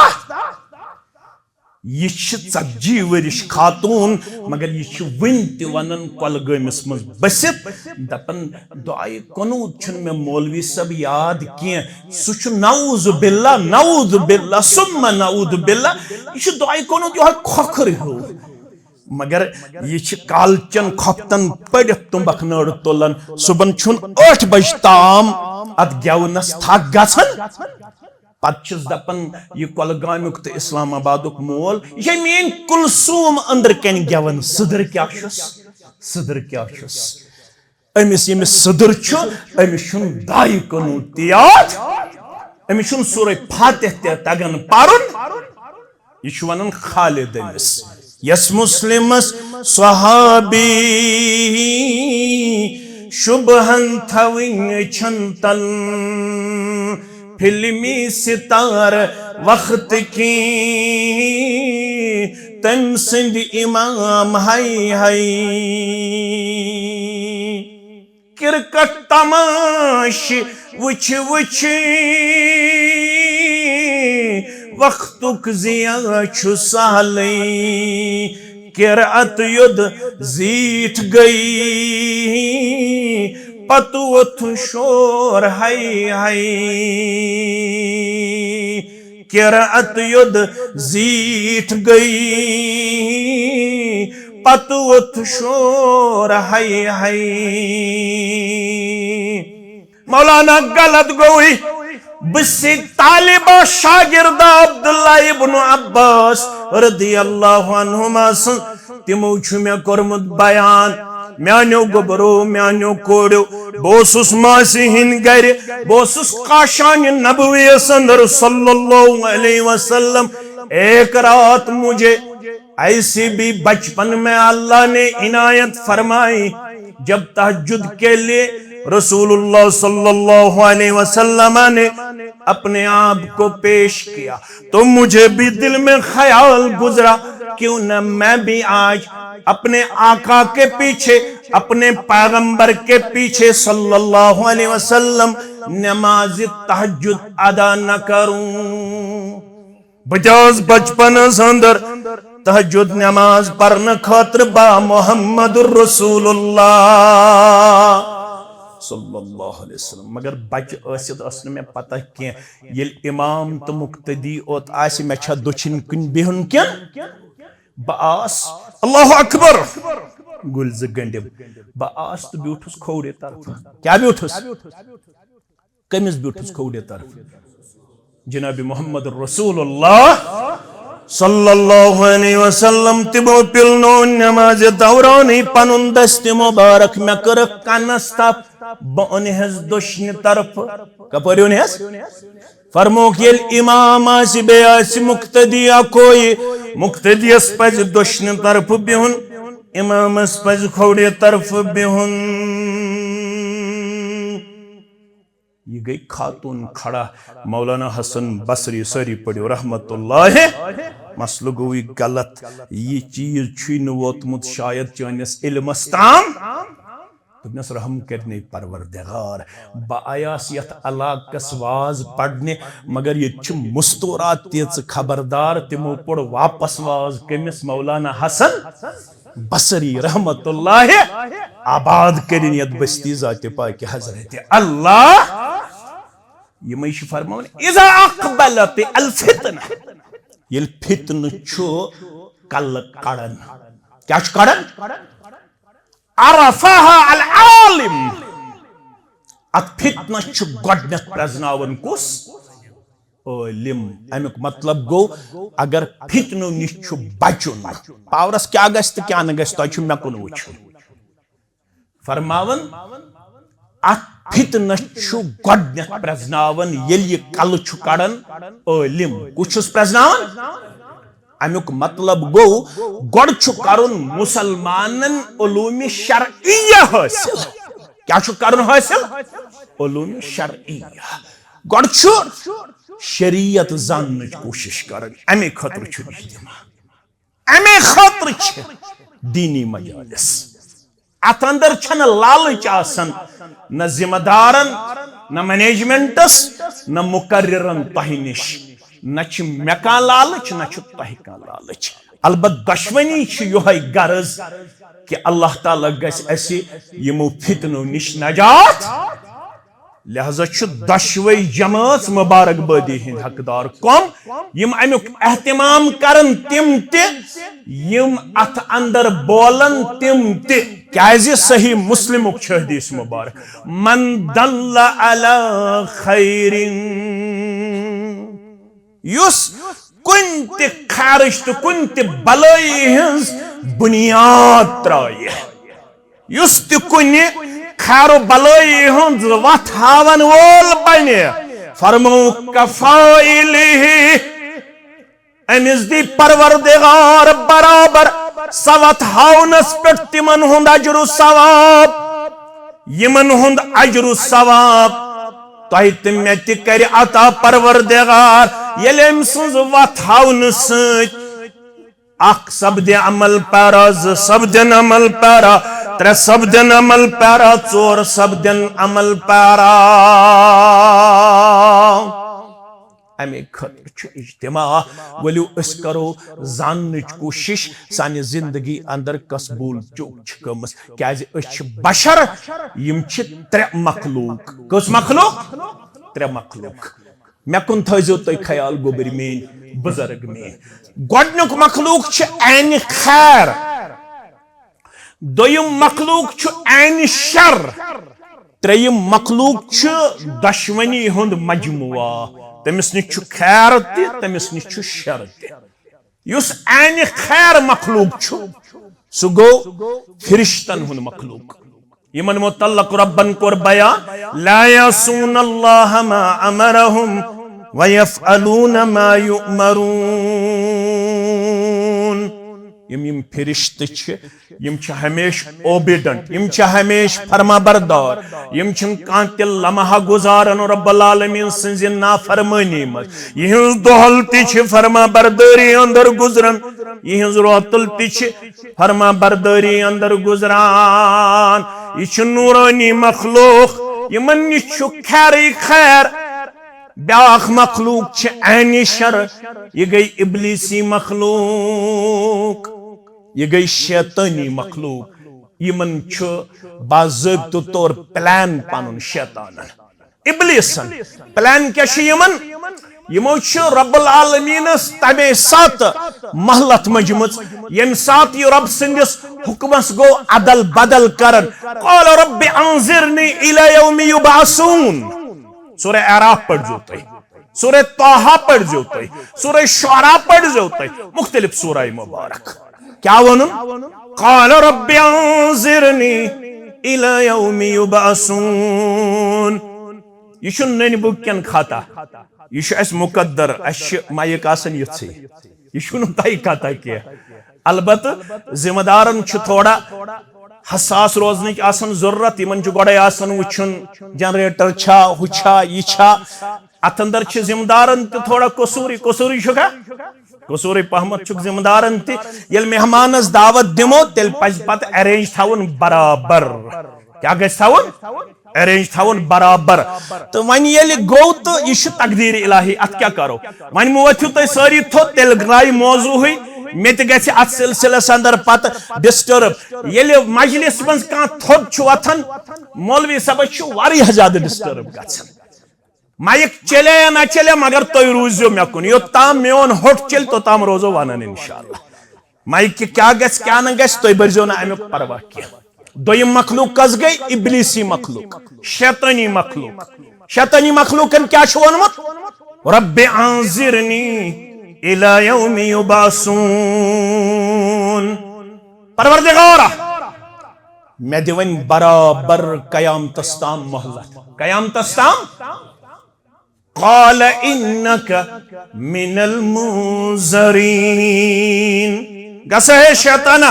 یہ 40 ؤرِش خاتون مگر یہ ون تہ ونان کۄلگٲمِس منٛز بٔسِتھ دپان دعایہِ قنوٗت چھُنہٕ مےٚ مولوی صٲب یاد کینٛہہ سُہ چھُ نعوذ باللہ ثم نعوذ باللہ یہ چھُ دعایہِ قنوٗت یِہوے کھۄکھر ہیوٗ مگر یہ چھِ کالچن کھۄفتن پٔرِتھ تُمبکھ نٲر تُلان صُبحن چھُن 8 بجہِ تام اتھ گٮ۪ونس تھکھ گژھان پتہٕ چھُس دپان یہ کۄلگامیُک تہٕ اسلام آبادُک مول یہ چھے میٲنۍ کُلثوم أنٛدرٕ کنۍ گٮ۪وان سٕدٕر کیٛاہ چھُس أمِس ییٚمِس سٕدٕر چھُ أمِس چھُنہٕ دعایہِ قنوٗت تہِ یاد أمِس چھُنہٕ سورہ فاتح تہِ تگان پرُن یہ چھُ ونان خالد أمِس یس مسلمس صحابی شُبہن تھاوٕنۍ چھن تن فلمی ستار وقت کی تم سند امام ہائی ہائی کرکٹ تماش وچ وچ وقتک ضیاء چھُ سہلٕے قرأت یود زیٹھ گئی پتہ ووٚتھ شور ہائی ہائی قرأت یود زیٹھ گئی پتہ ووٚتھ شور ہائی ہائی مولانا غلط گوئی بسی طالبہ شاگرد عبداللہ ابن عباس رضی اللہ عنہما سن تمو چھُ مے کورمت بیان میانیو گبرو میانیو کوڑیو بوسس ماسی ہن گھر بوسس کاشان نبوی اندر صلی اللہ علیہ وسلم ایک رات مجھے ایسی بھی بچپن میں اللہ نے عنایت فرمائی جب تہجد کے لیے رسول اللہ صلی اللہ علیہ وسلم نے اپنے آپ کو پیش کیا تو مجھے بھی دل میں خیال گزرا کیوں نہ میں بھی آج اپنے آقا کے پیچھے اپنے پیغمبر کے پیچھے صلی اللہ علیہ وسلم نماز تہجد ادا نہ کروں بجاز بچپن اندر تہجد نماز پڑھنے خاطر با محمد الرسول اللہ صلی اللہ علیہ وسلم مگر بچ ٲسِتھ ٲس نہٕ مےٚ پتہ کینٛہہ ییٚلہِ امام تہٕ مقتدی اوت آسہِ مےٚ چھا دٔچھِنۍ کِنۍ بِہُن کینٛہہ بہٕ آس اللہ اکبر گُلۍ زٕ گٔنڈِم بہٕ آس تہٕ بیوٗٹھُس کھوورِ طرفہٕ کیٛاہ بیوٗٹھُس کٔمِس بیوٗٹھُس کھوورِ طرفہٕ جناب محمد رسول اللہ صلی اللہ علیہ وسلم تمو پلنو نماز دورانی پنن دست مبارک میں کرک کنس تپ بہ انہس دشن طرف کپر انہس فرموک یل امام آسی بے آسی مقتدی کوئی مقتدی اس پز دشن طرف بہن امام اس پز کھوڑی طرف بہن یہ گئی خاتون کھڑا مولانا حسن بصری سری پڑھو رحمت اللہ مسئلہ گوئی غلط یہ چیز چھوئی ووتمت شاید چانس علمس تام دپنس رحم کرنے پروردگار با آیاس یت علاقس واز پڑھنے مگر یہ چھ مستورات تیز خبردار تمو پڑھ واپس واز کمس مولانا حسن بصری رحمت اللہ آباد کرین یت بستی ذات پاک حضرت اللہ یہ میں فرماؤں اذا اقبلت الفتنہ یہ فتنہ چھو کل کڑن کیا چھو کڑن عرفها العالم ات فتنہ چھو گوڑنت پرزناون کس علم امیک مطلب گو اگر فتنو نش چھو بچن پاورس کیا گست کیا نگست تو چھو مکن وچھو فرماون ات فتنہ چھو گوڑنت پرزناون یل یہ کل چھو کڑن علم کچھس پرزناون امیک مطلب گو گوڑ چھو کرن مسلمانن علوم شرعیہ حاصل کیا چھو کرن حاصل علوم شرعیہ گوڑ چھو شریعت زاننچ کوشش کرن امی خطر چھو اجتماع امی خطر چھو دینی مجالس ات اندر چھن لالچ آسن نہ ذمہ دارن نہ مینجمنٹس نہ مقررن تہ نش نہ چھ مکان لالچ نہ چھ تہ کان لالچ البت دشمنی چھ یہے غرض کہ اللہ تعالی گژھِ اسی یمو فتنو نش نجات لہذا چھ دشوئی جماعت مبارک بادی ہند حقدار کم یم امیک اہتمام کرن تم تے یم ات اندر بولن تم تے کیازِ صحیح مسلمک چھ حدیث مبارک من دل علی خیر یس کن تے خارش تو کن تے بلائی ہنز بنیاد ترائے یس تے کن خیر و بلائی ہنز وات ہاون وول بنے فرمو کفائلہ امز دی پروردگار برابر سوات ہاونس پٹ تمن ہند اجر و ثواب یمن ہند اجر و ثواب تۄہہِ تہِ مےٚ تہِ کَرِ عطا پروردگار ییٚلہِ أمۍ سٕنٛز وَتھ ہاونہٕ سۭتۍ اکھ سپدِ عمل پیرا، زٕ سپدن عمل پیرا، ترٛےٚ سپدن عمل پیرا، ژور سپدن عمل پیرا. اَمے خٲطرٕ چھُ اجتماع. ؤلِو أسۍ کرو زاننٕچ کوٗشِش سانہِ زندگی اندر کۄس بھوٗل چوٗک چھِ گٔمٕژ. کیازِ أسۍ چھِ بشر، یِم چھِ ترٛےٚ مخلوق. کٔژ مخلوق؟ ترٛےٚ مخلوق. مےٚ کُن تھٲیزیو تُہۍ خیال گوٚبٕرۍ میٲنۍ بُزرگ میٲنۍ. گۄڈنیُک مخلوق چھُ عینہِ خیر، دوٚیِم مخلوق چھُ عینہِ شر، ترٛیٚیِم مخلوق چھُ دۄشوٕنی ہُنٛد مجموعہ. تٔمِس نِش چھُ خیر تہِ، تٔمِس نِش چھُ شر تہِ. یُس عینہِ خیر مخلوق چھُ سُہ گوٚو فرشتن ہُنٛد مخلوق. یمن متعلق ربن کوٚر بیان لا یعصون اللہ ما امرہم ویفعلون ما یؤمرون. یم فرشتہٕ چھِ یم چھِ ہمیشہ اوبیڈنٹ، یم چھِ ہمیشہ فرما بردار، یم چھِنہٕ کانٛہہ تہِ لمحہ گزارن رب العالمین سٕنزِ نافرمٲنی منٛز. یِہٕنٛز دۄہل تہِ چھِ فرما بردٲری اندر گزران، یِہٕنٛز روتل تہِ چھِ فرما بردٲری اندر گزران. یہ چھُ نورانی مخلوق، یمن نِش چھُ خیرٕے خیر. بیاکھ مخلوق چھِ عینہِ شر، یہ گٔے ابلیسی مخلوق، یہ گٔے شیطٲنی مخلوق. یمن چھُ باضٲبطہٕ طور پلان پنُن شیطانن ابلیسن. پلان کیٛاہ چھُ یمن؟ یمو چھُ رب العالمینس تمے ساتہٕ مہلت مجمٕژ ییٚمہِ ساتہٕ یہِ رب سٕنٛدِس حُکمس گوٚو عدل بدل کرن. قال رب انظرنی الی یوم یبعثون. سورہ اعراف پڑھزیو تُہۍ، سورہ طٰہٰ پڑھزیو تُہۍ، سورہ شعراء پڑھزیو تُہۍ، مختلف سورہ مبارک. کیا وَنُن؟ قال رب انظرنی الی یوم یبعثون. یہ چھُ ننہِ بُک کٮ۪ن خطا، یہ چھُ اَسہِ مُقدر. اَسہِ چھِ مایِک آسان یِژھٕے، یہ چھُنہٕ تۄہہِ خطا کینٛہہ. البتہ ذمہ دارن چھُ تھوڑا حساس روزنٕچ آسان ضروٗرت. یِمن چھُ گۄڈے آسان وٕچھُن جنریٹر چھا، ہُہ چھا، یہِ چھا. اتھ اندر چھِ ذمہ دارن تہِ تھوڑا قصوٗری چھُکھا؟ قصوٗری پہمت چھُکھ ذمہ دارن تہِ. ییٚلہِ مہمانس دعوت دِمو تیٚلہِ پزِ پتہٕ ارینج تھاوُن برابر. کیٛاہ گژھِ تھاوُن؟ ارینج تھاوُن برابر. تہٕ وۄنۍ ییٚلہِ گوٚو تہٕ یہِ چھُ تقدیٖر الہی. اتھ کیٛاہ کرو؟ وۄنۍ وٲتھِو تُہۍ سٲری تھوٚد، تیٚلہِ درٛایہِ موضوٗعٕے. مےٚ تہِ گژھِ اتھ سلسلس اندر پتہٕ ڈسٹرب. ییٚلہِ مجلس منٛز کانٛہہ تھوٚد چھُ وۄتھان مولوی صٲبس چھُ واریاہ زیادٕ ڈسٹرب گژھان. مایک چلے یا نہ چلے مگر تُہۍ روٗزِو مےٚ کُن. یوٚتام میون ہوٚٹ چلہِ توٚتام روزو ونان انشاءاللہ. مایکہِ کیٛاہ گژھِ کیٛاہ نہٕ گژھِ تُہۍ بٔرزیو نہٕ امیُک پرواہ کینٛہہ. دوٚیِم مخلوق کس گٔے؟ ابلیسی مخلوق، شیطٲنی مخلوق. شیطٲنی مخلوقن کیٛاہ چھُ ووٚنمُت؟ رب انظرنی الی یوم یبعثون. پروردگارا مےٚ دِ وۄنۍ برابر قیامتس تام مہلت. قیامتس تام؟ قال انک من المنظرین. گژھا ہے شیطانہ،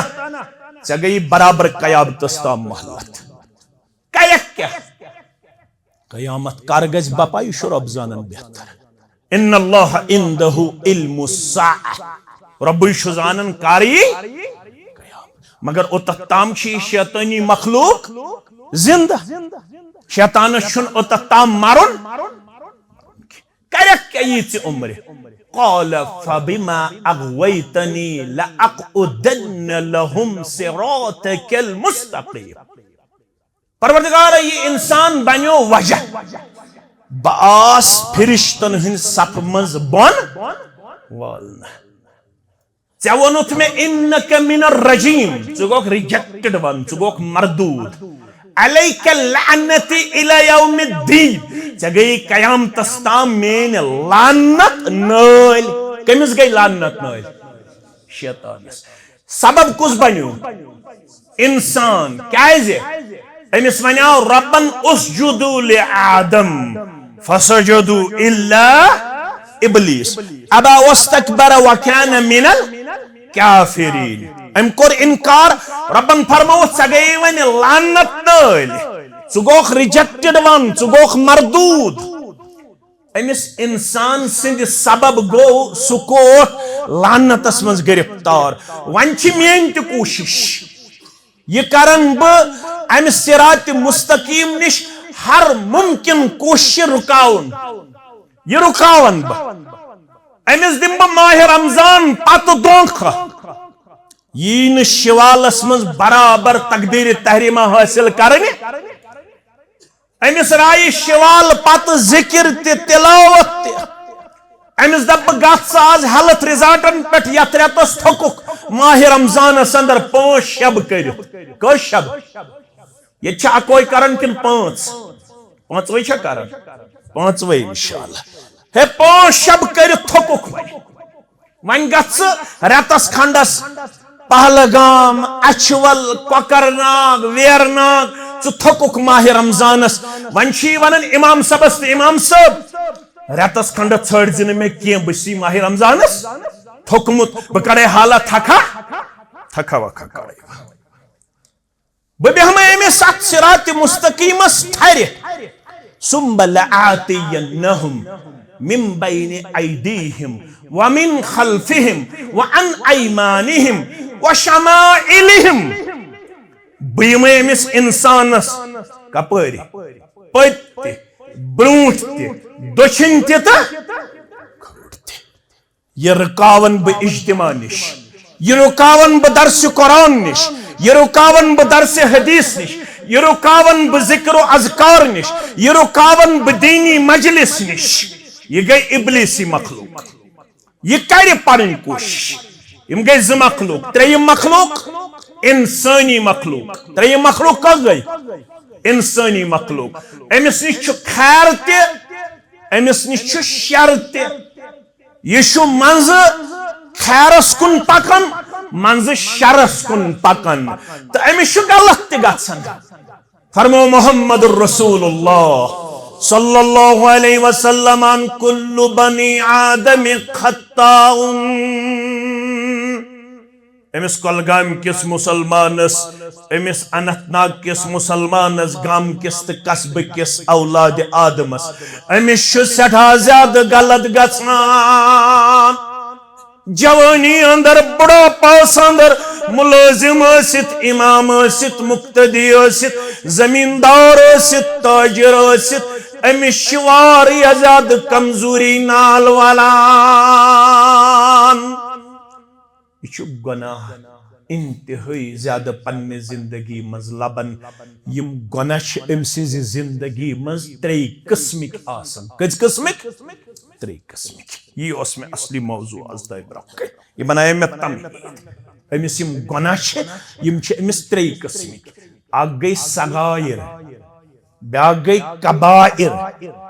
ژےٚ گٔیی برابر قیامتس تام مہلت. کیک کیٛاہ؟ قیامت کر گژھِ بپا یہِ چھُ رب زانن بہتر. ان اللہ عندہ علم الساعہ. ربٕے چھُ زانن کر یی قیامت. مگر اوٚتتھ تام چھِ یہِ شیطٲنی مخلوق زندہ. شیطانس چھُنہٕ اوٚتتھ تام مرُن. کریکھ کیٛاہ یی ژٕ عمرِ؟ قال فبما اغويتني لأقعدن لهم صراطك المستقيم. پروردگار یہ انسان بنیو وجہ باس فرشتن ہن صف منز بون والنا. ژےٚ ووٚنُتھ مےٚ انک من الرجیم، ژٕ گوکھ ریجیکٹڈ ون، ژٕ گوکھ مردود. علیک لعنتی الی یوم الدین. ژےٚ گٔیی قیامتس تام میٲنۍ لعنت نٲلۍ. کٔمِس گٔے لعنت نٲلۍ؟ شیطانس. سبب کُس بنیو؟ انسان. کیازِ؟ أمِس وَنیٛاو ربن اسجدوا لآدم فسجدوا الا ابلیس ابا واستكبر وكان من الكافرين. أمۍ کوٚر انکار. ربن فرمووُتھ ژےٚ گٔیی وۄنۍ لعنت نٲلۍ. ژٕ گوکھ رِجیکٹڈ ون ژٕ گوکھ مردود امس انسان سند سبب گو سہ کوٹ لعنتس مز گرفتار ون چھ میٲنۍ تہِ کوشش یہ کرن بہٕ امہ صراط مستقیم نش ہر ممکن کوشش رکاون یہ رکاون بہٕ امس دم بہٕ ماہ رمضان پتہ دھوکہ یہ نہ شوالس مز برابر تقدیر تحریمہ حاصل کرنی امس رائے شوال پتہ ذکر تہ تلاوت تہ امس دپ گھ آز ہیلتھ ریزارٹن پہ یت ریتس تھوک ماہ رمضانس اندر 5 شب کرت کس شب یہ اکوے کرن کن 5 چھ کرن 5 انشاءاللہ ہے 5 شب کرت تھوک ون گھ ریتس کھنڈس پہلگام اچھول کوکرناگ ویرناگ ژٕ تھوکُکھ ماہ رمضانس ون ونان امام صاحبس امام صاحب ریتس کھنڈ ژھٲڑزِ نہٕ مےٚ کینٛہہ بہٕ چھُسے ماہ رمضانس تھوٚکمُت بہٕ کڑے حالت تھکھا وکھا کڑے بہٕ بیہمے أمِس اتھ صراط مستقیمس ٹھرِ ثم لآتینہم من بین ایدیہم ومن خلفہم وعن ایمانہم وشمائلہم بہٕ یِمے أمِس انسانس کپٲرۍ پٔتۍ تہِ برونٛٹھ تہِ دٔچھِنۍ تہِ تہٕ کھوٚرۍ تہِ یہ رکاون بہٕ اجتماع نش یہ رکاون بہٕ درس قرآن نش یہ رکاون بہٕ درس حدیث نش یہ رکاون بہٕ ذکر و اذکار نش یہ رکاون بہٕ دینی مجلس نش یہ گئی ابلیسی مخلوق یہ کر پنن کوشش یم گئی 2 مخلوق 3 مخلوق انسانی مخلوق 3 مخلوق کس گئی انسانی مخلوق امس نش خیر تہ امس نش شر تہ یہ منز خیرس کن پکان منز شرس کن پکان تو امس غلط تہ گژھان فرمو محمد الرسول اللہ صلی اللہ علیہ وسلم ان کل بنی آدم خطاء امس کلگام کس مسلمانس امس اننت ناگ کس مسلمانس گام کس تو قصبہ کس اولاد آدمس امس سٹھا زیادہ غلط گژھان جوانی اندر بڑھاپاس اندر ملازم ٲسِتھ امام ٲسِتھ مقتدی ٲسِتھ زمیندار ٲسِتھ تاجر ٲسِتھ امس چھ واریاہ زیادہ کمزوری نال والان یہ چھ گناہ انتہائی زیادہ پنہ زندگی مز لبن یم گناہ چھ ام سٕنزِ زندگی مز 3 قسمک آسان کٔژ قسمک 3 قسمک یہ اوس میں اصلی موضوع آز تہ برونٛہہ کن یہ بنائے میں تمہید امس یم گناہ چھ یم چھ امس 3 قسمک اکھ گئی صغائر بیاکھ گئی کبائر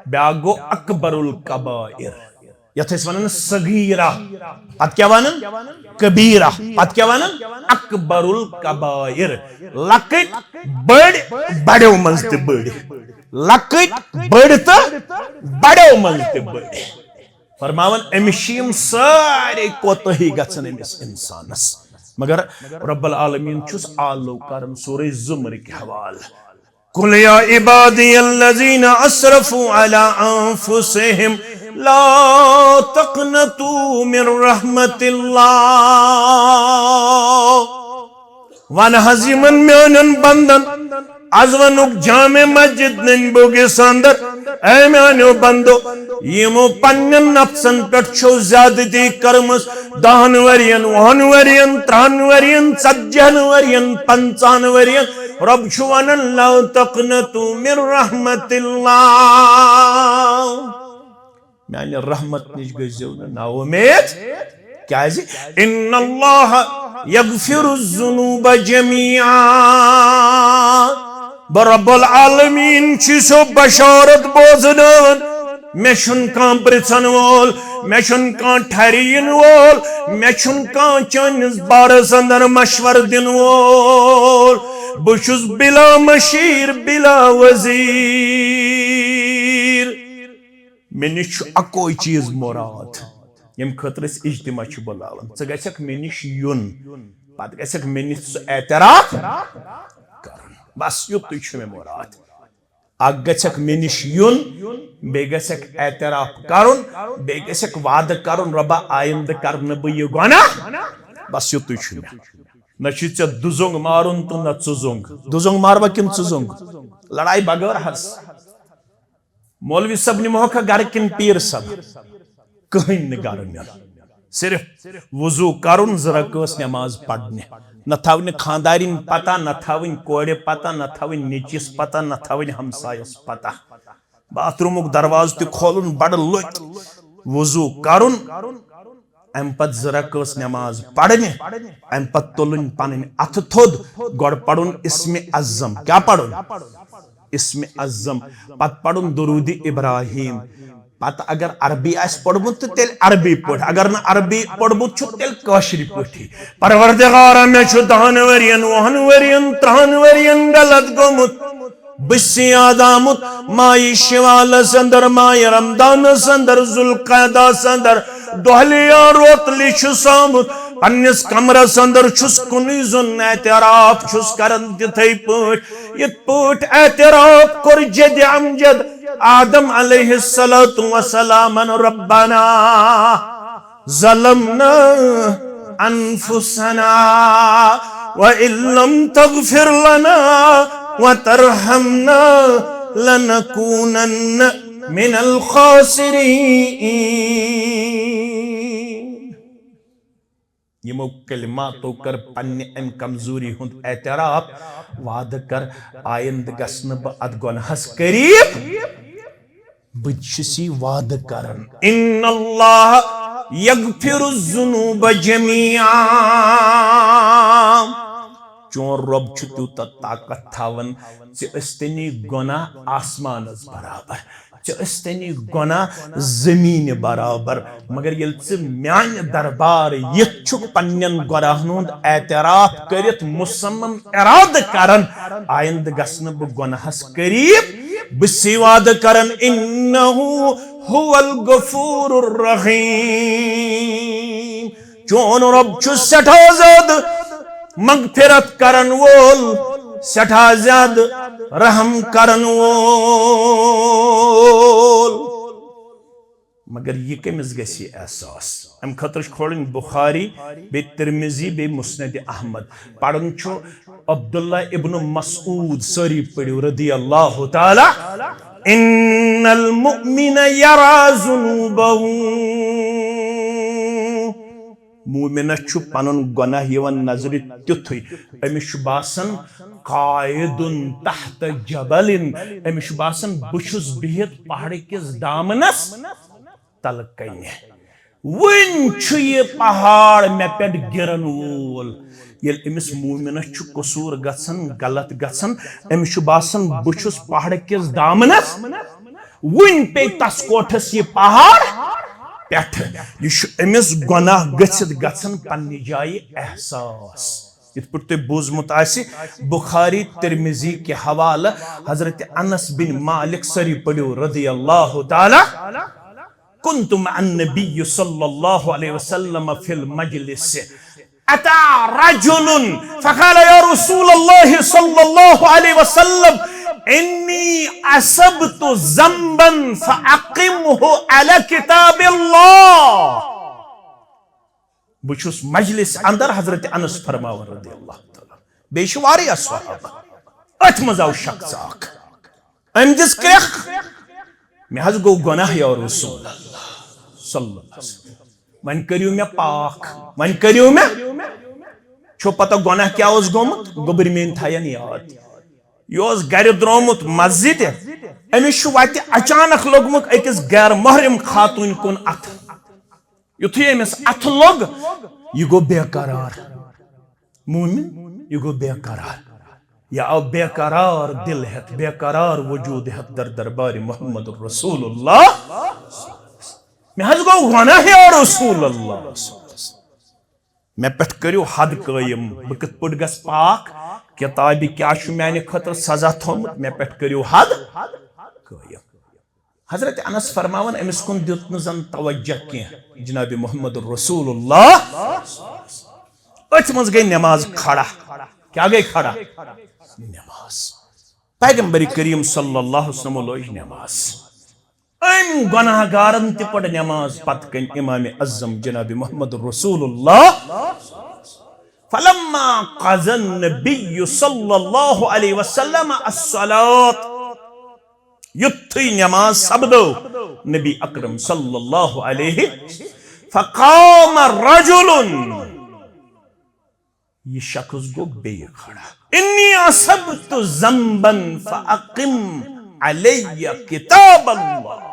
بیاکھ گو اکبر الکبائر یتھ أسۍ ونان صغیرہ پتہ کیا ونان کبیرہ پتہ کیا ونان اکبر الکبائر لکٹ بڑ بڑیو منز تہ بڑ لکٹ بڑ تہ بڑیو منز تہ بڑ فرماون امس یم سارے کوتہی گژھان امس انسانس مگر رب العالمین چھس آلو کرن سورہ زمر کے حوالہ قل یا عبادی الذین اسرفوا علی انفسہم لا تقنطوا من رحمت اللہ ون حض یمن میانن بندن از ونک جامع مسجد ننبوگس اندر اے میانو بندو یمو پنن نفسن پٹ چھو زیادتی کرمس 10 ورین 20 ورین 30 ورین 40 ورین 50 ورین رب چھو ونن لا تقنطوا من رحمت اللہ میانہ رحمت نش گژھو نا امید کیازِ ان اللہ یغفر الذنوب جميعا رب العالمین چھسو بشارت بوزنان میں چھن کان پرژھن وول میں چھن کان ٹھرین وول میں چھن کان چٲنِس بارس اندر مشور دن وول بہ چھس بلا مشیر بلا وزیر میں نش اکوئی چیز مراد یم خاطر اس اجتماع چھ بلاوان ژٕ گژھکھ مےٚ نش یُن پتہٕ گژھکھ مےٚ نش اعتراف کرُن بس یُتُے چھُ مےٚ مراد اگ گژھک مے نش یون بیٚیہِ گژھک اعتراف کرُن بیٚیہِ گژھک وعدٕ کرُن رۄبا آیندٕ کر نہٕ بہٕ یہِ گۄناہ بس یُتُے چھُ مےٚ نہ چھُے ژےٚ دُزونگ مارُن تہٕ نہ ژُزونگ دُزونگ ماروا کِنہٕ ژُزونگ لڑائی بغٲر حظ مولوی صاحب نِمہوکھا گرٕ کِنہٕ پیٖر صاحب کٕہٕنۍ نہٕ گرٕ نیُن صرف وضو کرُن زٕ رکٲژ نٮ۪ماز پرنہِ نہ تھاونہِ خاندارِنۍ پتہ نہ تھاوٕنۍ کورِ پتہ نہ تھاوٕنۍ نیٚچوِس پتہ نہ تھاوٕنۍ ہمسایس پتہ باتھ روٗمُک دروازٕ تہِ کھولُن بڑٕ لۄتۍ وضو کرُن ام پت زٕ رکٲژ نٮ۪ماز پرنہِ ام پتہٕ تُلٕنۍ پنٕنۍ اتھٕ تھوٚد گۄڈٕ پرُن اسمِ اعظم کیٛاہ پرُن اسمِ اعظم پتہٕ پرُن درود ابراہیم پتہٕ اگر عربی آسہِ پوٚرمُت تہٕ تیٚلہِ عربی پٲٹھۍ اگر نہٕ عربی پوٚرمُت چھُ تیٚلہِ کٲشرِ پٲٹھی پروردگارا مےٚ چھُ 10 ؤرین 20 ؤرین 30 ؤرین غلط گوٚمُت بہٕ چھُس یاد آمُت مایہِ شوالس اندر مایہِ رمضانس اندر ذوالقعدس اندر دۄہلہِ یا روتلہِ چھُس آمُت پننِس کمرس اندر چھُس کُنُے زوٚن اعتراف چھُس کران تِتھے پٲٹھۍ یِتھ پٲٹھۍ اعتراف کوٚر جدِ امجد آدم علیہ الصلوۃ والسلام ربنا ظلمنا انفسنا وان لم تغفر لنا وترحمنا لنكونن من الخاسرین یمو کلماتو کر پننہِ ام کمزوری ہند اعتراف وعدٕ کر آیندٕ گژھٕ نہٕ بہٕ اتھ گۄنہس قریب بہٕ چھُس یہِ وعدٕ کران ان اللہ یغفر الذنوب جمیعا چون رۄب چھُ تیوٗتاہ طاقت تھاوان ژٕ ٲسۍتنی گۄناہ آسمانس برابر ژٕ ٲسۍتنی گۄناہ زٔمیٖنہِ برابر مگر ییٚلہِ ژٕ میانہِ دربار یِتھ چھُکھ پننٮ۪ن گۄناہن ہُنٛد اعتراف کٔرِتھ مُصمم ارادٕ کران آیندٕ گژھٕ نہٕ بہٕ گۄنہس قریب بہٕ چھُسے وعدٕ کران انہو هو الغفور الرحیم چون رۄب چھُ سٮ۪ٹھاہ زیادٕ مغفرت کرن وول سٹھا زیادٕ رحم کرن وول مگر یہ کمس گژھِ یہ احساس ام خاطر کھولن بخاری بیٚیہِ ترمذی بیٚیہِ مسند احمد پرن چھُ عبداللہ ابن مسعود سٲری پٔرِو رضی اللہ تعالی ان المؤمن یرا ذنوبہ مومنس چھُ پنُن گۄناہ یِوان نظرِ تیُتھُے أمِس چھُ باسان قائدٌ تحت جبل أمِس چھُ باسان بہٕ چھُس بِہِتھ پہاڑٕ کِس دامنس تلہٕ کنہِ وُنہِ چھُ یہِ پہاڑ مےٚ پٮ۪ٹھ گِرن وول ییٚلہِ أمِس مومنس چھُ قصوٗر گژھان غلط گژھان أمِس چھُ باسان بہٕ چھُس پہاڑٕ کِس دامنس وُنہِ پیٚیہِ تس کوٹھس یہِ پہاڑ پٮ۪ٹھٕ یہِ چھُ أمِس گۄناہ گٔژھِتھ گژھان پننہِ جایہِ احساس یِتھ پٲٹھۍ تۄہہِ بوٗزمُت آسہِ بخاری ترمذی کہِ حوالہٕ حضرت انس بن مالک سٲری پٔرِو رضی اللہ تعالی كنت مع النبي صلى الله عليه وسلم في المجلس أتى رجل فقال يا رسول الله صلى الله عليه وسلم إني أصبت ذنبا فأقمه على كتاب الله بچھُس مجلس اندر حضرت انس فرماوان رضی اللہ تعالیٰ بیٚیہِ چھِ واریاہ صحابہ أتھۍ منٛز آو شخص اکھ أمۍ دِژ کرٛٮ۪کھ مےٚ حظ گوٚو گۄناہ یا رسول اللہ صلی اللہ علیہ وسلم وۄنۍ کٔرِو مےٚ پاک وۄنۍ کٔرِو مےٚ چھو پتہ گۄناہ کیٛاہ اوس گوٚمُت گوٚبٕرۍ میٲنۍ تھاین یاد یہِ اوس گرِ درٛامُت مسجدِ أمِس چھُ وتہِ اچانک لوٚگمُت أکِس غیر محرم خاتوٗنۍ کُن اَتھٕ یُتھُے أمِس اَتھٕ لوٚگ یہِ گوٚو بے قرار مومِن یہِ گوٚو بے قرار یہِ آو بے قرار دل ہٮ۪تھ بے قرار وجوٗد ہٮ۪تھ در دربارِ محمد رسول اللہ مےٚ حظ گوٚو گۄناہ یا رسول اللہ مےٚ پٮ۪ٹھ کٔرِو حد قٲیِم بہٕ کِتھ پٲٹھۍ گژھٕ پاک کِتابہِ کیٛاہ چھُ میانہِ خٲطرٕ سزا تھوٚمُت مےٚ پٮ۪ٹھ کٔرِو حد قٲیِم حضرت انس فرماوان أمِس کُن دیُت نہٕ زن توجہ کینٛہہ جناب محمد رسول اللہ أتھۍ منٛز گٔے نٮ۪ماز کھڑا کیٛاہ گٔے کھڑا نٮ۪ماز پیغمبر کریم صلی اللہ علیہ وسلم لوگ نماز ام گناہ گارن تہ پڑ نماز پت کن امام اعظم جناب محمد رسول اللہ فلما قضى النبي صلى الله عليه وسلم الصلاة یتھی نماز سبدو نبی اکرم صلی اللہ علیہ فقام رجل یہ شخص گو بے کھڑا انی اصبت ذنبا فاقم علی کتاب اللہ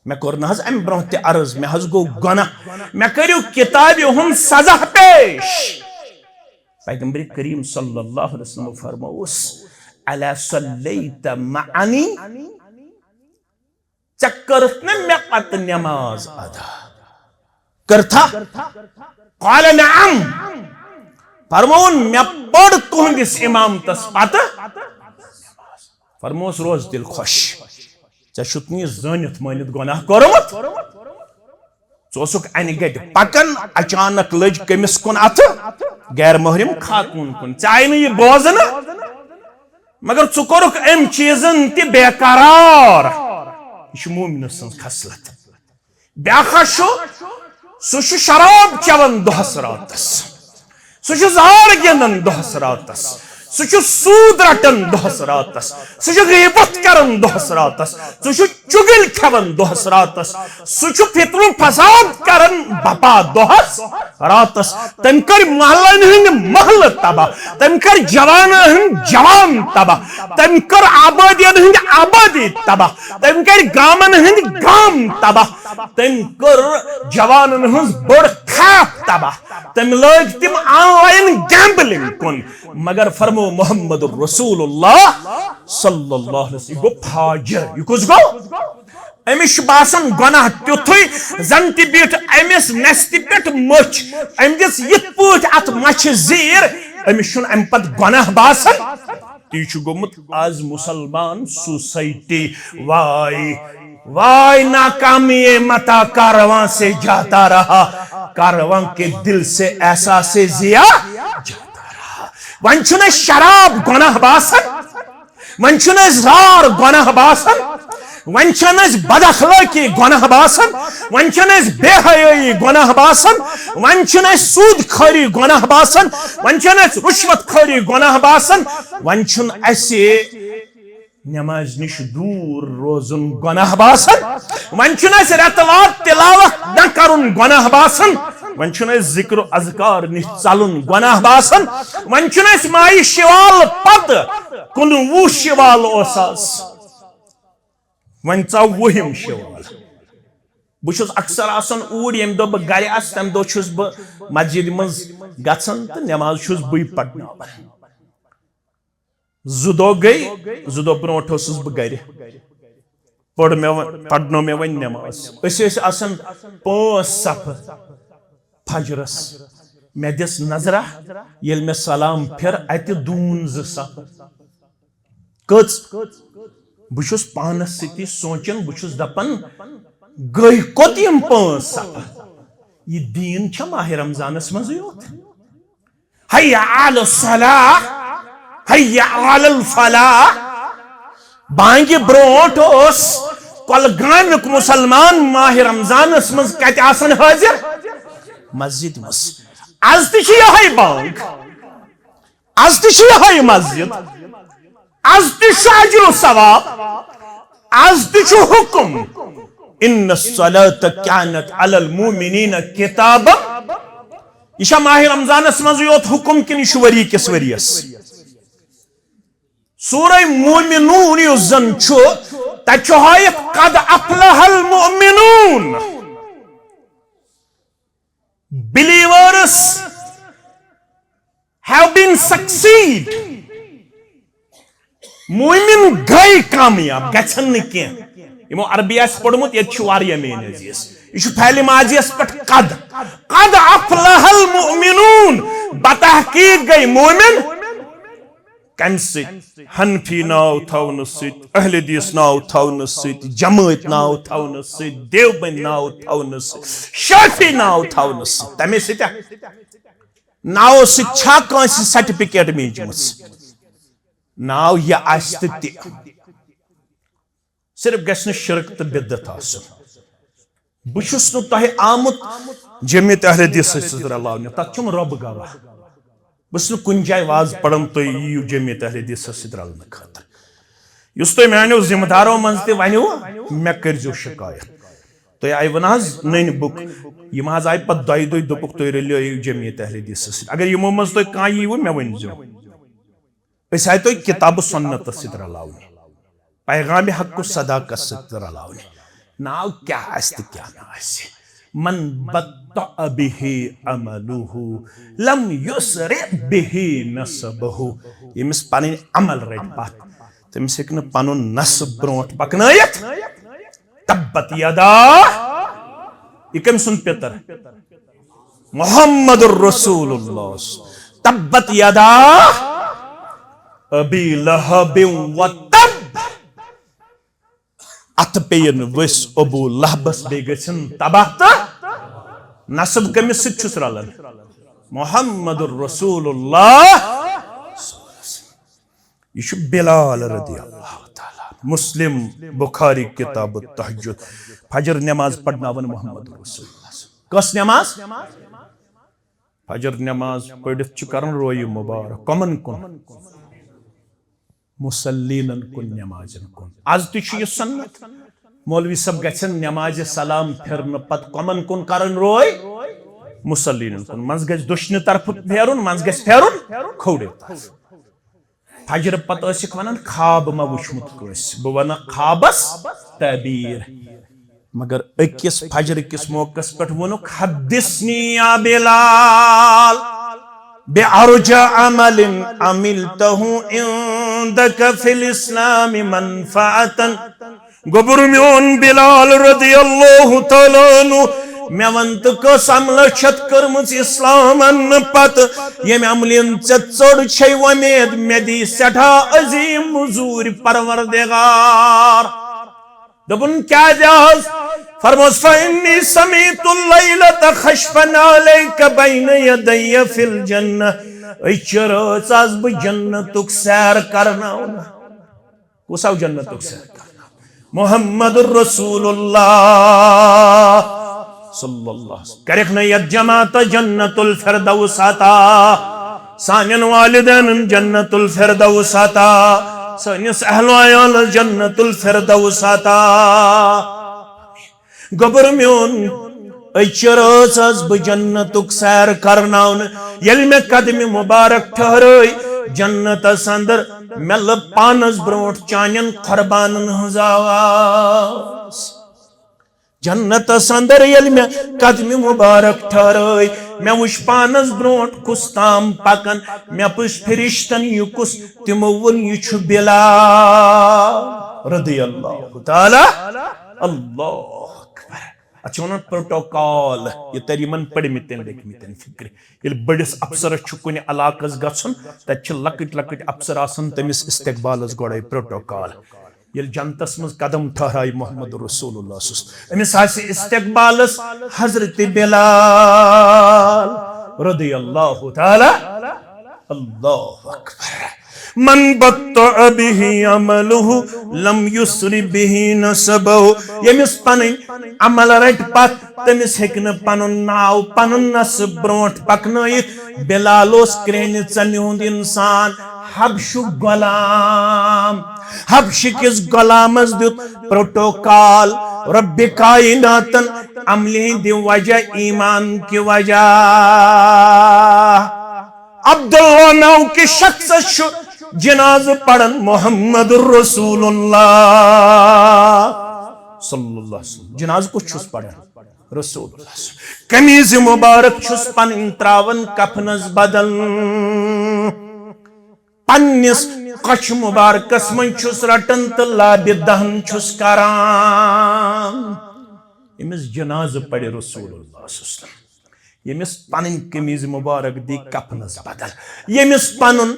میں کرنا حض ام برہت عرض میں حض گو گناہ میں کریو کتاب ہم سزا پیش پیغمبر کریم صلی اللہ علیہ وسلم فرماؤس الا صلیت معنی چکرت نے میں قط نماز ادا کرتا قال نعم فرمون میں پڑھ تہندس امام تس پتہ فرموس روز دل خوش ژے چھُتھ نہٕ یہِ زٲنِتھ مٲنِتھ گۄناہ کوٚرمُت ژٕ اوسُکھ انہِ گٹہِ پکان اچانک لٔج کٔمِس کُن اتھٕ غیر محرم خاتون کُن ژےٚ آیہِ نہٕ یہِ بوزنہٕ مگر ژٕ کوٚرُکھ امہِ چیٖزن تہِ بے قرار یہ چھُ مومنہٕ سٕنٛز خصلت بیٛاکھ چھُ سُہ چھُ شراب چٮ۪وان دۄہس راتس سُہ چھُ زار گِنٛدان دۄہس راتس سُہ چھُ سوٗد رٹان دۄہس راتس سُہ چھُ غیبت کران دۄہس راتس سُہ چھُ چُگل کھٮ۪وان دۄہس راتس سُہ چھُ فتنہٕ فساد کران بپا دۄہس راتس تٔمۍ کٔرۍ محلن ہٕنٛدۍ محلہٕ تباہ تٔمۍ کٔرۍ جوانن ہٕنٛدۍ جوان تباہ تٔمۍ کٔر آبادین ہٕنٛدۍ آبادی تباہ تٔمۍ کٔرۍ گامن ہٕنٛدۍ گام تباہ تٔمۍ کٔر جوانن ہٕنٛز بٔڑ کھیپ تباہ تٔمۍ لٲگۍ تِم آن لائن گیمبلنگ کُن مگر فرمو محمد رسول اللہ صلی اللہ علیہ وسلم گو فاجر یہ کس گو امس باسان گناہ تیتھے زن تہ بیٹھ امس نستہ پہ مچھ ام دس یت پٹ ات مچھ زیر امس چھن ام پت گناہ باسان تی چھ گومت آز مسلمان سوسائٹی وائی وائی ناکامی متا کارواں سے جاتا رہا کارواں کے دل سے احساس ضیا ون چھُنہٕ اَسہِ شراب گۄناہ باسان ون چھُنہٕ اَسہِ زار گۄناہ باسان ون چھنہٕ اَسہِ بد اخلٲقی گۄناہ باسان ون چھنہٕ اَسہِ بے حیٲیی گۄناہ باسان ون چھنہٕ اَسہِ سوٗد خٲری گۄناہ باسان ون چھنہٕ اَسہِ رُشوت خٲری گۄناہ باسان ون چھُنہٕ اَسہِ نماز نش دور روزن گناہ باسان ون چھُنہٕ اَسہِ رٮ۪تہٕ واد تلاوت نہ کرُن گناہ باسان ون چھُنہٕ اَسہِ ذکر و اذکار نش ژلُن گناہ باسان ون چھُنہٕ اَسہِ مایہِ شوال پتہٕ 19 شوال اوس آز ون ژاو 20 شوال بہٕ چھُس اکثر آسان اوٗرۍ ییٚمہِ دۄہ بہٕ گرِ آسہٕ تمہِ دۄہ چھُس بہٕ مسجد منٛز گژھان تہٕ نماز چھُس بٕے پرناوان زٕ دۄہ گٔے زٕ دۄہ برونٛٹھ اوسُس بہٕ گرِ پرنو مےٚ وۄنۍ نماز أسۍ ٲسۍ آسان 5 صفہٕ فجرس مےٚ دِژ نظرا ییٚلہِ مےٚ سلام پھِر اتہِ دوٗن 2 صفہٕ کٔژ بہٕ چھُس پانس سۭتی سونٛچان بہٕ چھُس دپان گٔے کوٚت یِم 5 صفہٕ یہِ دیٖن چھا ماہِ رمضانس منٛزٕے یوت حی علی الصلاۃ حی علی الفلاح بانگہِ برونٛٹھ اوس کۄلگامیُک مُسلمان ماہِ رمضانس منٛز کتہِ آسان حٲضِر مسجد منٛز آز تہِ چھِ یِہوٚے بانگ آز تہِ چھِ یِہوٚے مسجد آز تہِ چھُ اجر و ثواب آز تہِ چھُ حُکم ان الصلاۃ کانت علی المؤمنین کتابا یہ چھا ماہِ رمضانس منٛزٕے یوت حُکم کِنہٕ یہِ چھُ ؤری کِس ؤرِیس سورہ مومنون یُس زن چھُ تتہِ چھُ ہٲیِتھ قد افلح المؤمنون believers have been succeed مومن گٔے کامیاب گژھن نہٕ کینٛہہ یِمو عربی آسہِ پوٚرمُت ییٚتہِ چھُ واریاہ میٲنۍ عزیز یہ چھُ فعلِ ماضیَس پٮ۪ٹھ قد افلح المؤمنون بتحقیق گٔے مومن کمہِ سۭتۍ حنفی ناو تھاونہٕ سۭتۍ اہل حدیث ناو تھاونہٕ سۭتۍ جمٲعت ناو تھاونہٕ سۭتۍ دیوبند ناو تھاونہٕ سۭتۍ شافی ناو تھاونہٕ سۭتۍ تمے سۭتۍ ناو سۭتۍ چھا کٲنٛسہِ سرٹِفکیٹ میٖجمٕژ ناو یہ آست تی صرف گژھِ نہٕ شرک تہٕ بدعت آسُن بہٕ نہٕ تۄہہِ آمُت جمعیت اہل حدیث سۭتۍ رلاونہِ تتھ چھُم رۄب گواہ بہٕ نہٕ کُنہِ جایہِ واز پران تُہۍ یِیِو جمعیت اہل حدیث سۭتۍ رلنہٕ خٲطرٕ یُس تُہۍ میانیو ذمہٕ دارو منٛز تہِ ونیو مےٚ کٔرۍزیو شکایت تُہۍ آیوٕ نہٕ حظ نٔنۍ بُک یِم حظ آیہِ پتہٕ دۄیہِ دۄہہِ دوٚپُکھ تُہۍ رٔلِو جمعیت اہل حدیثس سۭتۍ اگر یِمو منٛز تُہۍ کانٛہہ ییٖوٕ مےٚ ؤنۍزیو أسۍ آیہِ تۄہہِ کِتابہٕ سُنتس سۭتۍ رلاونہِ پیغامِ حق صداقت سۭتۍ رلاونہِ ناو کیٛاہ آسہِ تہٕ کیٛاہ نہٕ آسہِ من بطأ به عمله لم يسرع به نسبه ییٚمِس پنٕنۍ عمل رٹہِ پتھ تٔمِس ہیٚکہِ نہٕ پنُن نسب برونٛٹھ پکنٲیِتھ تبت یدا یہ کٔمۍ سُنٛد پِتر محمد رسول اللہ تبت یدا ابی لہب وتب اتھ پیٚیِن ؤسۍ ابو لہبس بیٚیہِ گٔژھِن تباہ تہٕ نسب کٔمِس سۭتۍ چھُس رلان محمد رسول اللہ یہ چھُ بلال رضی اللہ تعالیٰ مسلم بخاری کتاب التہجد فجر نماز پڑھناون محمد رسول اللہ کس نماز فجر نماز پڑھِتھ چھُ کرن رویہِ مبارک کمن کُن مسلینن کن نمازن کن آز تہِ چھُ یہِ سنت مولوی صاحب گژھن نمازِ سلام پھرنہٕ پتہٕ کمن کن کرن روے مسلینن کن منٛز گژھِ دٔچھنہِ طرفہٕ پھیرُن منٛز گژھِ پھیرُن کھوڑِ طرف فجر پتہٕ ٲسِکھ ونان خواب ما وٕچھمُت کٲنٛسہِ بہٕ ونہٕ خوابس تعبیٖر مگر أکِس فجر کِس موقعس پٮ۪ٹھ ووٚنُکھ حدثنی یا بلال بعرج عمل عملته عندك في الاسلام منفعة گوٚبُر میون بلال رضی اللہ تعالیٰ عنہ مےٚ ون تہٕ کۄس عملہ چھتھ کٔرمٕژ اسلام اننہٕ پتہٕ ییٚمہِ عملہِ ژےٚ ژٔر چھے وۄمید مےٚ دی سٮ۪ٹھاہ عظیٖم موٚزوٗرۍ پروردگار دوٚپُن کیٛازِ حظ فرموس فإني سمعت الليلة خشفا عليك بين يدي في الجنة أچھ رٲژ آس بہٕ جنتُک سیر کرناونہٕ کُس آو جنتُک سیر کرناونہٕ محمد رسول اللہ صلی اللہ علیہ وسلم کرکھ نہٕ یتھ جماعت جنت الفردوس عطا سانٮ۪ن والدینن جنت الفردوس عطا سٲنِس اہل و عیالس جنت الفردوس عطا گوٚبُر میون أچھ رٲژ ٲس بہٕ جنتُک سیر کرناونہٕ ییٚلہِ مےٚ قدمہِ مُبارک ٹھہرٲے جنتس اندر مےٚ لٔب پانس برونٛٹھ چانٮ۪ن قۄربانن ہٕنٛز آواز جنتس اندر ییٚلہِ مےٚ قدمہِ مُبارک ٹھہرٲے مےٚ وٕچھ پانس برونٛٹھ کُس تام پکان مےٚ پُرٛژھ فرشتن یہِ کُس تِمو ووٚن یہِ چھُ بلال رضی اللہ تعالیٰ اللہ اچھا ونان پروٹوکال یہ تر یمن پڑھمتن لیکھمتن فکر ییٚلہِ بٔڑِس افسرس چھُ کُنہِ علاقس گژھُن تتہِ چھِ لۄکٕٹۍ لۄکٕٹۍ افسر آسان تٔمِس استقبالس گۄڈے پروٹوکال ییٚلہِ جنتس منٛز قدم ٹھہرایہِ محمد رسول اللہ سُس أمِس آسہِ استقبالس حضرت بلال رضی اللہ تعالیٰ اللہ اکبر من بطأ به عمله لم يسر به نسبه ییٚمِس پنٕنۍ عمل رٹہِ پتھ تٔمِس ہیٚکہِ نہٕ پنُن ناو پنُن نسب برونٛٹھ پکنٲیِتھ بلال اوس کرٛیٚہنہِ ژمہِ ہُنٛد انسان حبشُک غلام حبشہِ کِس غلامس دیُت پروٹوکال رب کائناتن عملہِ ہٕنٛدِ وجہ ایمان کہِ وجہ عبداللہ ناو کِس شخصس چھُ جناز پڑھن محمد رسول اللہ صلی اللہ علیہ وسلم جناز کُس چھُس پڑھن رسول اللہ قمیٖض مبارک چھُس پنٕنۍ تراون کفنس بدل پننِس کچھ مبارکس منٛز چھُس رٹان تہٕ لابہِ دہن چھُس کران ییٚمِس جنازٕ پڑِ رسول اللہ صلی اللہ علیہ وسلم ییٚمِس پنٕنۍ قمیٖض مبارک دی کفنس بدل ییٚمِس پنُن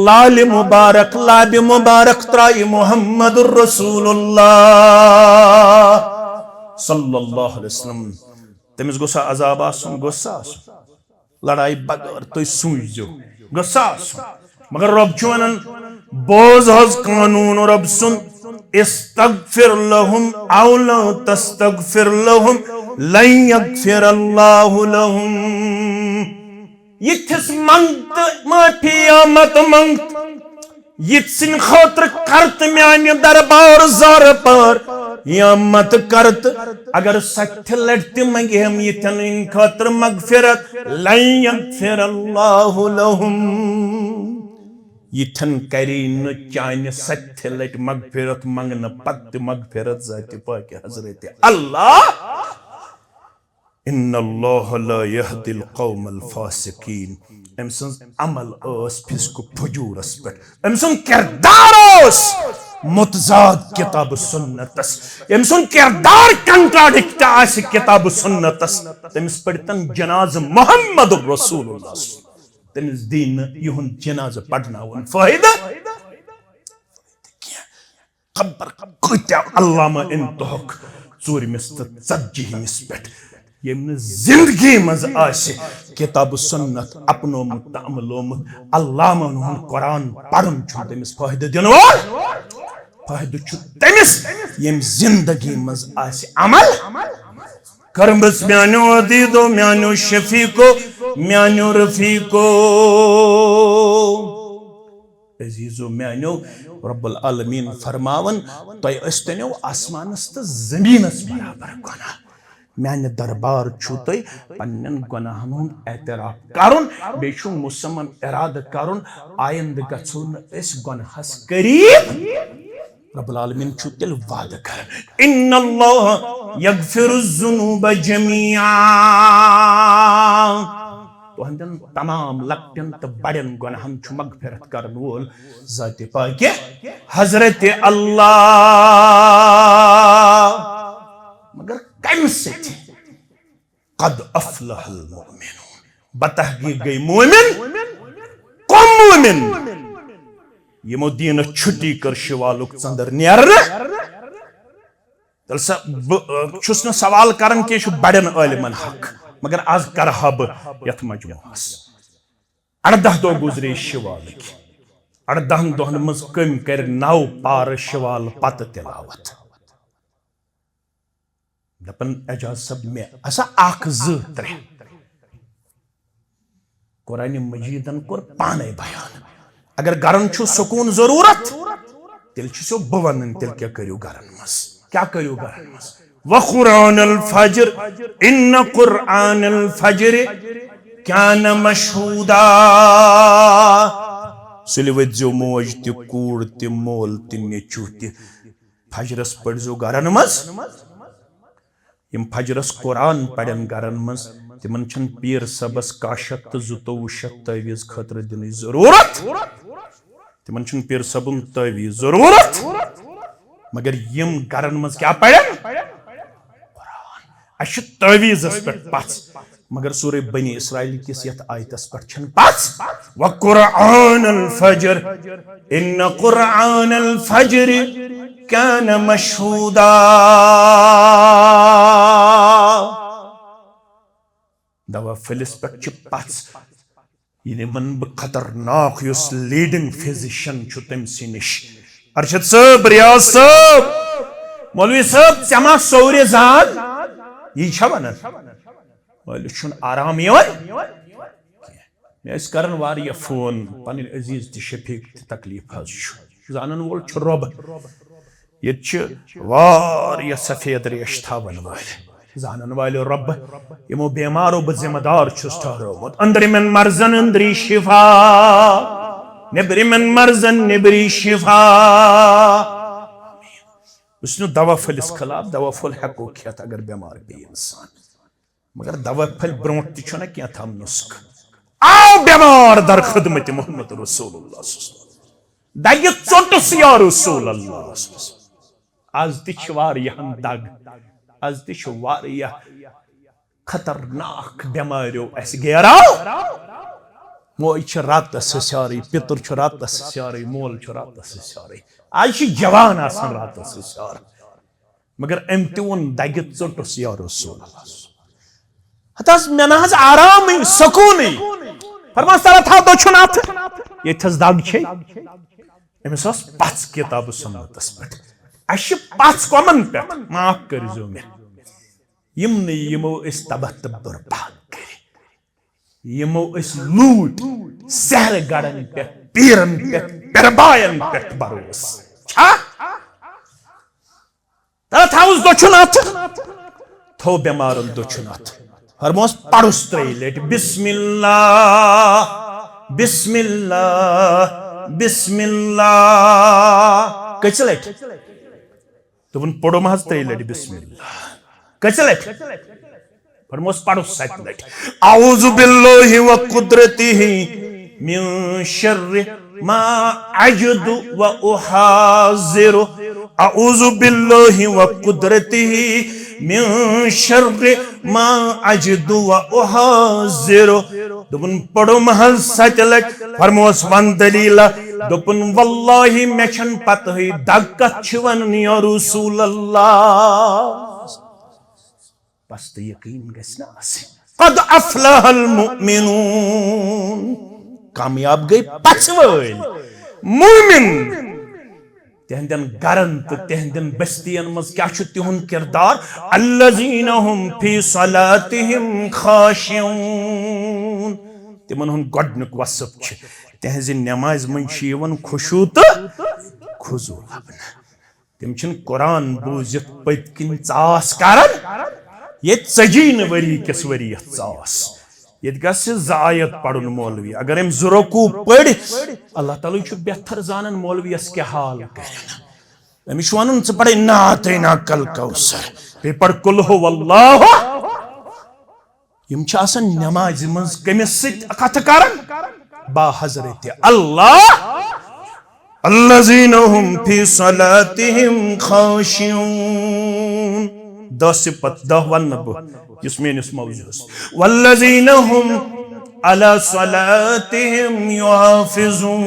لالہِ مبارک لابہِ مبارک ترایہِ محمد رسول اللہ صلی اللہ علیہ وسلم تٔمِس گوٚژھا عذاب آسُن گوٚژھا آسُن لڑایہِ بغٲر تُہۍ سوٗنٛچزیو گوٚژھا آسُن مگر رۄب چھُ ونان بوز حض قانون رب سن استغفر لهم او لا تستغفر لهم لن يغفر الله لهم یتھس منگت معافی آمد منگت یت سن خاطر کرت میانہ دربار زار پر یا مت کرت اگر سچ لڑت منگہم یتن ان خاطر مغفرت لن یغفر اللہ لهم یتن کری نہ چانہ سچ لٹ مغفرت منگن پت مغفرت ذات پاک حضرت اللہ ان اللہ لا يهدي القوم الفاسقین ام سن عمل اس فسق فجور اس پر ام سن کردار اس متضاد کتاب سنتس ام سن کردار کنٹراڈکٹ اس کتاب سنتس تمس پڑتن جناز محمد رسول اللہ تمس دین یہن جناز پڑھنا ون فائدہ خبر کتیا علامہ انتہک ژور مست ژتجی مس پٹ یم زندگی مز آسے کتاب سنت اپنومت تعملومت علامہ ہن قرآن پڑھن چھُ تمس فائدہ دین وول فائدہ چھُ تمس یم زندگی مز آسے عمل کرمس میانو عدیدو میانو شفیقو میانو رفیقو عزیزو میانو رب العالمین فرماون تو استنیو آسمانس تو زمینس برابر گناہ میانہ دربار چھو تھی پنن گناہن ہند اعتراف کرن بیچو مسمم ارادہ کرن آئند گژھو نہ اس گناہس قریب رب العالمین چھو تیل وعدہ کرن ان اللہ یغفر الذنوب جميعا تو ہندن تمام لکٹن تو بڑن گناہن چھو مغفرت کرن وول ذات پاک حضرت اللہ مگر کم سے قد افلح المؤمنون بتحقیق گئی مومن کم مومن یمو دین چھٹی کر شوالک ژندر نیر تل چھس نہ سوال کرن کہ چھ بڑن عالمن حق مگر آز کرہا بہ یتھ مجموعس 18 دہ گزرے شوالک 18 دہن مز کم کر 9 پار شوال پتہ تلاوت دپن اعجاز صاحب میں اسا اخ ز ترے قرآن مجیدن کور پانے بیان اگر گرن چھو سکون ضرورت تیل چھو بونن تیل کیا کریو گرن مس کیا کریو گرن مس وقرآن الفجر ان قرآن الفجر کان مشہودا سلیوت جو موج تی کوڑ تی مول تی نیچو تی فجرس پڑ جو گرن مس یم فجرس قرآن پڑھن گرن مز تمن چھن پیر صبس 200 تعویز خطر دن ضرورت تمن چھن پیر صبن تعویز ضرورت مگر یم گرن مز کیا پڑھن قرآن اش تعویز اس پر پاس مگر سورہ بنی اسرائیل کس یت آیت اس پر چھن پاس وقرآن الفجر ان قرآن الفجر کان مشہودا دوا فلس پر چپاس یہ من خطرناک یس لیڈنگ فزیشن چھو تم سی نش ارشد صاحب ریاض صاحب مولوی صاحب چما سور زاد یہ چھا ونن مولوی چھن آرام یون میں اس کرن واری فون پن عزیز تی شفیق تکلیف حض چھو زانن وول چھو رب یہ چھ واری سفید ریش تھاون وال زانن والے رب یمو بیمارو بہ ذمہ دار چھس ٹھہرومت اندر من مرزن اندری شفا نبری من مرزن نبری شفا اس نے دوا پھلس خلاف دوا پھل ہیکو کھیت اگر بیمار بی انسان مگر دوا پھل برونٹ تہ چھنا کینٛہہ تھام نسخ آو بیمار در خدمت محمد رسول اللہ صلی اللہ علیہ وسلم دگہ ژوٚٹُس یا رسول اللہ صلی اللہ علیہ وسلم آز تہ چھ واریاہن دگ آز تہ چھ واریاہ خطرناک بیماریو اس گیراو موج چھ راتس سیاری پتر چھ راتس سیاری مول چھ راتس سیاری آج چھ جوان آسان راتس سیار مگر ام تہ وون دگہ ژوٚٹُس یا رسول اللہ ہتاس مے نہ آرام سکون فرماس تعالیٰ تھا دو چھن ات یتھس دگ چھ أمس آس پَژھ کِتاب سُنتس پٮ۪ٹھ اَسہِ چھِ پَژھ کۄمن پٮ۪ٹھ معاف کٔرۍزیو مےٚ یِمنٕے یِمو أسۍ تباہ تہٕ برباد کٔرِ یِمو أسۍ لوٗٹۍ سہرٕ گڑن پٮ۪ٹھ پیٖرن پٮ۪ٹھ پیرباین پٮ۪ٹھ بروس چھا تھاوُس دٔچھُن اَتھٕ تھو بٮ۪مارن دٔچھُن اَتھٕ فرموس پرُس 3 لٹہِ بسم اللہ بسم اللہ بسم اللہ کٔژِ لٹہِ دوٚپُن پوٚرُم حظ 3 لٹہِ بسم اللہ کٔژِ لٹہِ فرموس پرُس 7 لٹہِ اعوذ باللہ وقدرتہ من شر ما اجد واحاذر اعوذ باللہ وقدرتہ من شر ما اجد واحاذر دوٚپُن پوٚرُم حظ 7 لٹہِ فرموس ون دلیٖلہ دوٚپُن واللہ مےٚ چھنہٕ پتہٕے دگ کتھ چھِ ونان یا رسول اللہ بس تہٕ یقین گژھِ نہ آسٕنۍ قد افلح المؤمنون کامیاب گٔے پژھِ وٲلۍ مومن تہندین گرن تہٕ تہندین بستین منٛز کیاہ چھُ تِہُنٛد کردار الذین ہم فی صلاتہم خاشعون تِمن ہُنٛد گۄڈنیُک وصف چھُ تہنٛزِ نمازِ منٛز چھُ یِوان خشوع تہٕ خضوع لبنہٕ تِم چھِنہٕ قرآن بوٗزِتھ پٔتۍ کِنۍ ژاس کران ییٚتہِ 40 ؤری کِس ؤرِیس ژاس ییٚتہِ گژھِ 2 آیت پرُن مولوی اگر أمۍ 2 رکوع پٔرۍ اللہ تعالیٰ چھُ بہتر زانان مولویس کیٛاہ حال کرِ أمِس چھُ وَنُن ژٕ پَر اِنَّا اعطیناکَ الکوثر بیٚیہِ پَر قُل ہوٗ اللہُ یِم چھِ آسان نمازِ منٛز کٔمِس سۭتۍ کتھٕ کران با حضرت اللہ الذین ہم فی صلاتہم خاشعون 10 صفت 10 ونہٕ بہٕ یُس میٲنِس موضوعس والذین ہم علی صلاتہم یحافظون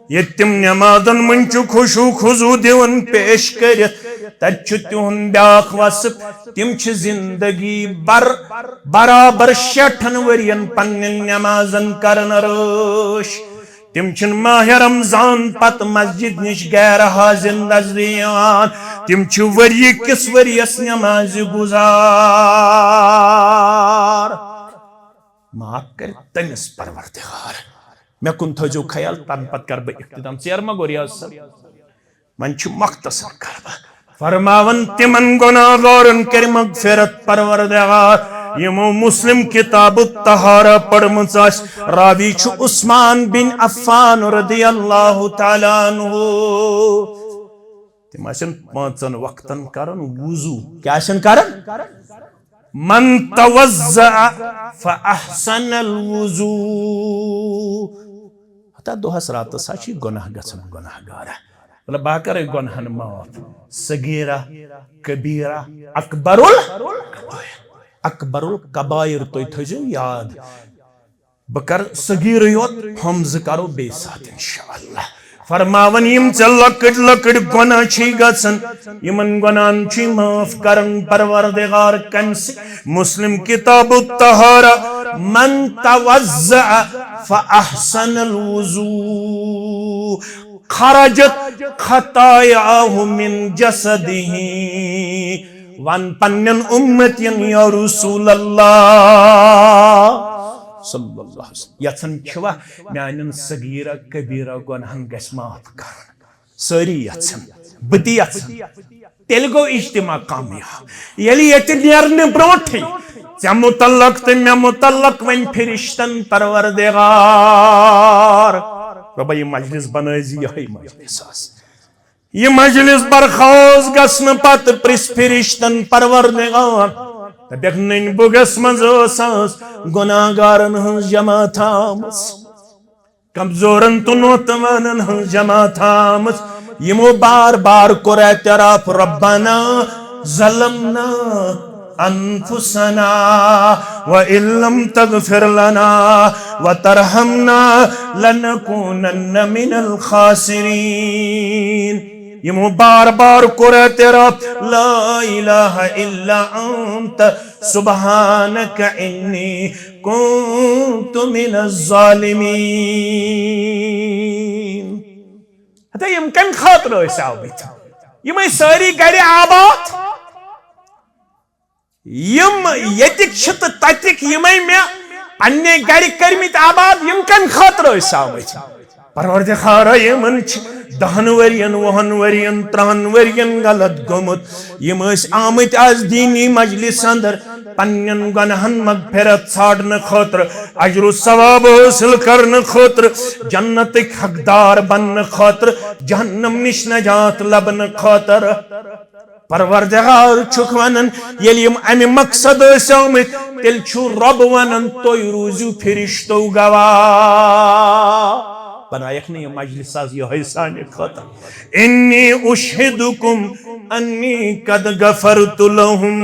ییٚتہِ تِم نمازن منٛز چھُ خشوع خضوع دِوان پیش کٔرِتھ تتہِ چھُ تِہُنٛد بیٛاکھ وصف تِم چھِ زندگی برابر 60 ؤرین پننٮ۪ن نمازن کران رٲچھ تِم چھِنہٕ ماہِ رمضان پتہٕ مسجد نِش غیر حاضر نظرِ یِوان تِم چھِ ؤری کِس ؤرِیس نمازِ گُزار معاف کر تٔمِس پروردگار مےٚ کُن تھٲیزیو خیال تمہِ پتہٕ کرٕ بہٕ اختتام ژیر ما گوٚو ریاض صٲب وۄنۍ چھُ مختصر کرٕ بہٕ فرماون تِمن گۄناہگارن کٔرِ مغفرت پروردگار یِمو مسلم کتاب الطہارہ پٔرمٕژ آسہِ راوی چھُ عثمان بن عفان رضی اللہ تعالیٰ عنہ تِم آسن 5 وقتن کران وضوٗ کیٛاہ آسن کران من توضأ فأحسن الوضوٗ ہتا دۄہس راتس ہا چھِ گۄناہ گژھان گۄناہگارا مطلب بہٕ کرے گۄنہن معاف صغیرہ کبیرہ اکبر الکبائر تُہۍ تھٲیزیو یاد بہٕ کرٕ صغیرٕے یوت ہُم 2 کرو بیٚیہِ ساتہٕ انشاءاللہ فرماون یِم ژےٚ لۄکٕٹۍ لۄکٕٹۍ گۄناہ چھِی گژھان یِمن گۄناہن چھُے معاف کران پروردگار کمہِ سۭتۍ مسلم کتاب الطہارہ من توضأ فأحسن الوضوٗ خرجت خطاياه من جسده ون پنن امتین یا رسول اللہ صلی اللہ علیہ وسلم یژھان چھوا میانن صغیرہ کبیرہ گۄنہن گژھِ معاف کرُن سٲری یژھان بہٕ تہِ یژھان تیٚلہِ گوٚو اجتماع کامیاب ییٚلہِ ییٚتہِ نیرنہٕ برونٛٹھٕے ژےٚ متعلق تہٕ مےٚ متعلق وۄنۍ فرشتن پروردگار رۄبا یہِ مجلس بنٲیزِ یِہوٚے مجلس آسہِ یہ مجلس برخاست گژھنہٕ پتہٕ پرٛژھِ فرشتن پروردگار دپیکھ نٔنۍ بُگس منٛز ٲس گۄناہگارن ہٕنٛز جماعت آمٕژ کمزورن تہٕ نوتوانن ہٕنٛز جماعت آمٕژ یِمو بار بار کوٚر اعتراف ربنا ظلمنا انفسنا وإن لم تغفر لنا وترحمنا لنكونن من الخاسرين یمو بار بار کوٚر اعتراف لا الہ الا انت سبحانک انی كنت من الظالمین ہتا یم کم خاطر ٲسۍ آمٕتۍ یم ٲسۍ سٲری گرِ آباد یم ییٚتِکۍ چھِ تہٕ تَتِکۍ یِمے مےٚ پننہِ گرِ کٔرمٕتۍ آباد یم کم خاطر ٲسۍ آمٕتۍ پروردگارا یمن چھ 10 ورین 20 ورین 30 ورین غلط گوٚمُت یم ٲسۍ آمٕتۍ آز دینی مجلس اندر پنن گناہن مغفرت ژھانڈنہٕ خٲطرٕ اجر و ثواب حٲصِل کرنہٕ خٲطرٕ جنتٕکۍ حقدار بننہٕ خٲطرٕ جہنم نش نجات لبنہٕ خٲطرٕ پروردگار چھُکھ ونان ییٚلہِ یم امہِ مقصد ٲسۍ آمٕتۍ تیٚلہِ چھُ رب ونان تُہۍ روٗزِو فرشتو گواہ بنایکھ نہٕ یہِ مجلس آز یِہوٚے سانہِ خٲطرٕ انی اشہدکم انی قد غفرت لہم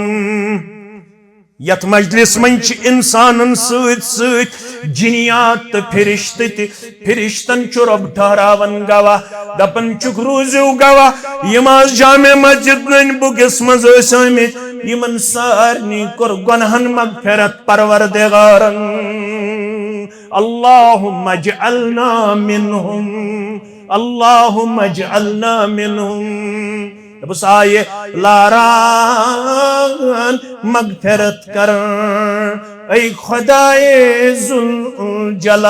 یتھ مجلس من چھ انسانن سۭتۍ سۭتۍ جنیات تہٕ فرشتہٕ تہِ فرشتن چھُ رب ٹھہراون گواہ دپان چھُکھ روٗزِو گواہ یم آز جامع مسجد نٔنۍ بُگِس منٛز ٲسۍ آمٕتۍ یمن سارنٕے کوٚر گۄنہن مغفرت پروردگارن اللہم اجعلنا منہم اللہم اجعلنا منہم بس آئے لاران مغفرت کرن اے خدائے ذوالجلال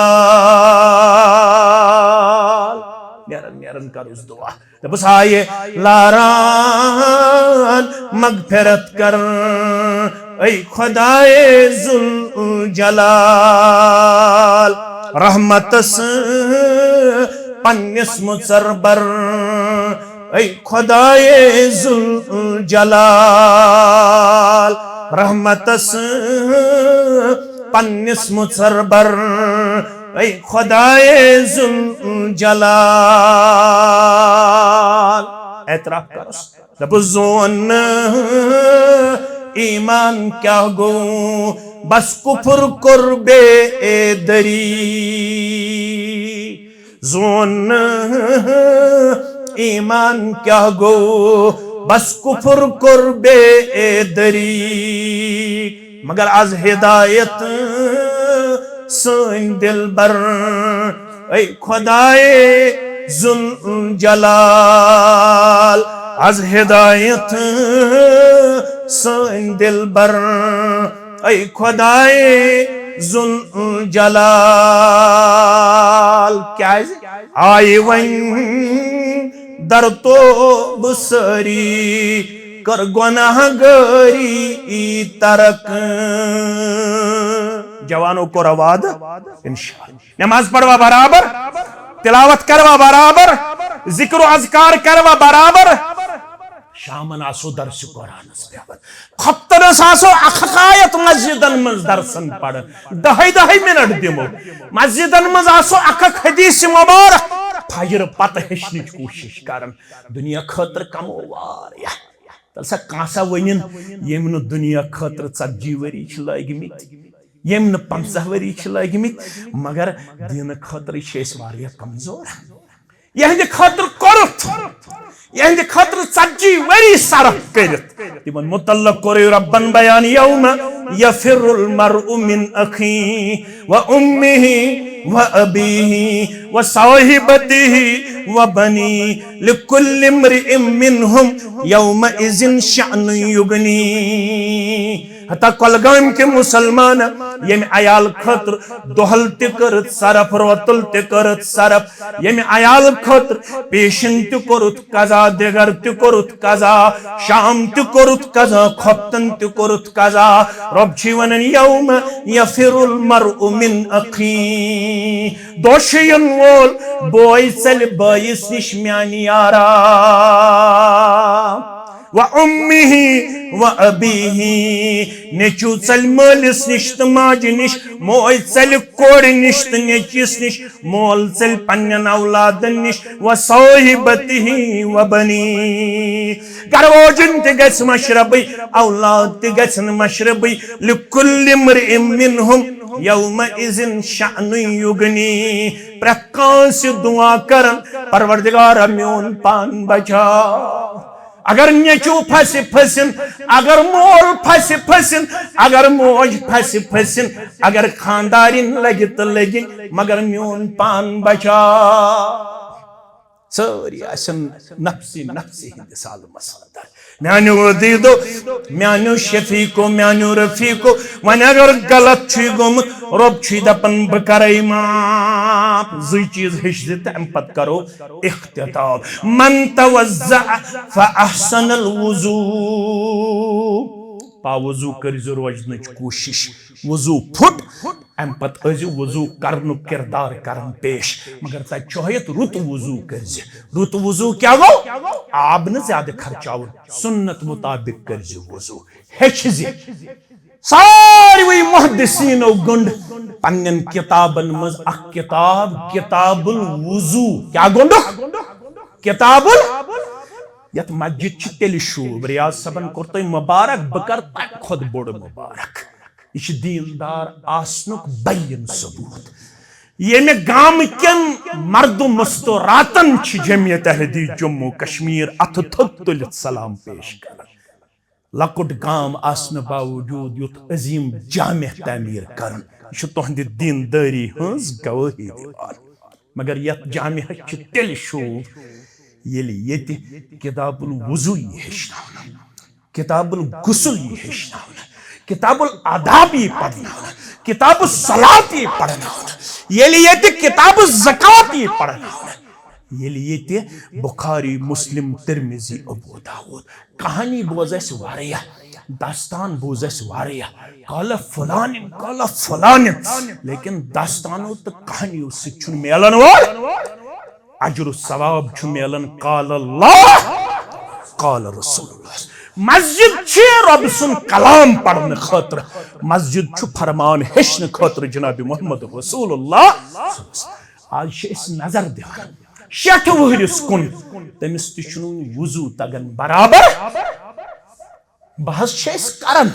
نیرن کرس دعا بس آئے لاران مغفرت کرن اے خدائے ذوالجلال رحمتس پنس مصربر اے خدائے ذوالجلال رحمتس پنس مصربر اے خدائے ذوالجلال اعتراف کرس دب زون ایمان کیا گو بس کفر قربے دری زون ایمان کیا گو بس کفر قربے دری مگر از ہدایت سن دل بر اے خدائے ذوالجلال از ہدایت سن دل بر اے خدائے ذوالجلال کیا آئی ون در تو بسری کر گناہ گری ترک جوانوں کو رواد انشاءاللہ نماز پڑھوا برابر تلاوت کروا برابر ذکر و اذکار کروا برابر شامن آسو درس قرآن خطنس آسو اخقایت مسجدن منز درسن پڑھن دہی منٹ دمو مسجدن منز آسو اخق حدیث مبارک فجر پتہ ہشنچ کوشش کرن دنیا خاطر کمو واریا تلسا کانسا ونین یم نو دنیا خاطر 40 وری چھ لگمت یم نو 50 وری چھ لگمت مگر دین خاطر چھ واریا کمزور یہند خاطر کرت یہند خاطر 40 وری صرف کرت تمن متعلق کوری ربن بیان یوم یفر المرء من اخی و امہ و ابیہ و صاحبتہ و بنی لکل امرئ منہم یومئذ شأن یغنی حتی کلگام کے مسلمان یم عیال خطر دہل تکرت صرف روتل تکرت صرف یم عیال خطر پیشن تکرت قضا دیگر تکرت قضا شام تکرت قضا خطن تکرت قضا رب چیونن یوم یفر المرء من اخی دوشین وول بوئی چل بائیس نش میانی یارا و امہ و ابیہ نیچو چل مالس نش تو ماج نش موئی چل کوڑ نش تو نیچس نش مول چل پنن اولاد نش و صاحبتہ و بنی گر ووجن تہ گژھِ مشربی اولاد تہ گژھن مشربی لکل امرئ منہم یومئذ شأن یغنی پرٛٮ۪تھ کٲنٛسہِ دعا کرن پروردگار میون پان بچا اگر نیچو پھنس پھسن اگر مول پھنس پھسن اگر موج پھنس پھسن اگر خاندارین لگی تو لگی مگر میون پان بچا ساری آسن نفسی نفسی ہندس عالمس اندر میانو عزیزو میانو شفیقو میانو رفیقو ون اگر غلط چھ گومت رب چھ دپن بہ کرے معاف زی چیز ہش دت ام پت کرو اختتام من توضع فاحسن الوضو پا وضو کرزو روزنچ کوشش وضو پھٹ ام پت ازو وضو کرن کردار کرن پیش مگر تا چاہیت رت وضو کرز رت وضو کیا گو آب نہ زیادہ خرچاون سنت مطابق کرز وضو ہچز ساروی محدثین و گنڈ پنن کتابن مز اخ کتاب کتاب الوضو کیا گنڈ کتاب یت مسجد چھ تیل شوب ریاض صبن کورت مبارک بکر تک خود بوڑ مبارک یہ دیندار آسنک بین ثبوت یہ گام کن مرد مستوراتن چھ جمعیت اہل جموں کشمیر اتھ تھد تلت سلام پیش کر لکٹ گام آسن باوجود یت عظیم جامع تعمیر کرن یہ تہند دینداری ہنز گواہی دیوان مگر یت جامع چھ تیل شوب یلی یت کتاب الوضو یہ ہشناون کتاب الغسل یہ ہشناون کتاب الاداب یہ پڑھناون کتاب الصلاۃ یہ پڑھناون یلی یت کتاب الزکوٰۃ یہ پڑھناون یلی یت بخاری مسلم ترمذی ابو داود کہانی بوز اس واریہ داستان بوز اس واریہ قال فلان لیکن داستانو تو کہانیوں سے چھن میلن وول اجر الثواب چھ میلن قال اللہ قال رسول اللہ مسجد چھ رب سن کلام پڑھنے خاطر مسجد چھ فرمان ہشن خاطر جناب محمد رسول اللہ آج چھ اس نظر دیوان شیٹھ وہرس کن تمس تچھنون وضو تگن برابر بحث چھ اس کرن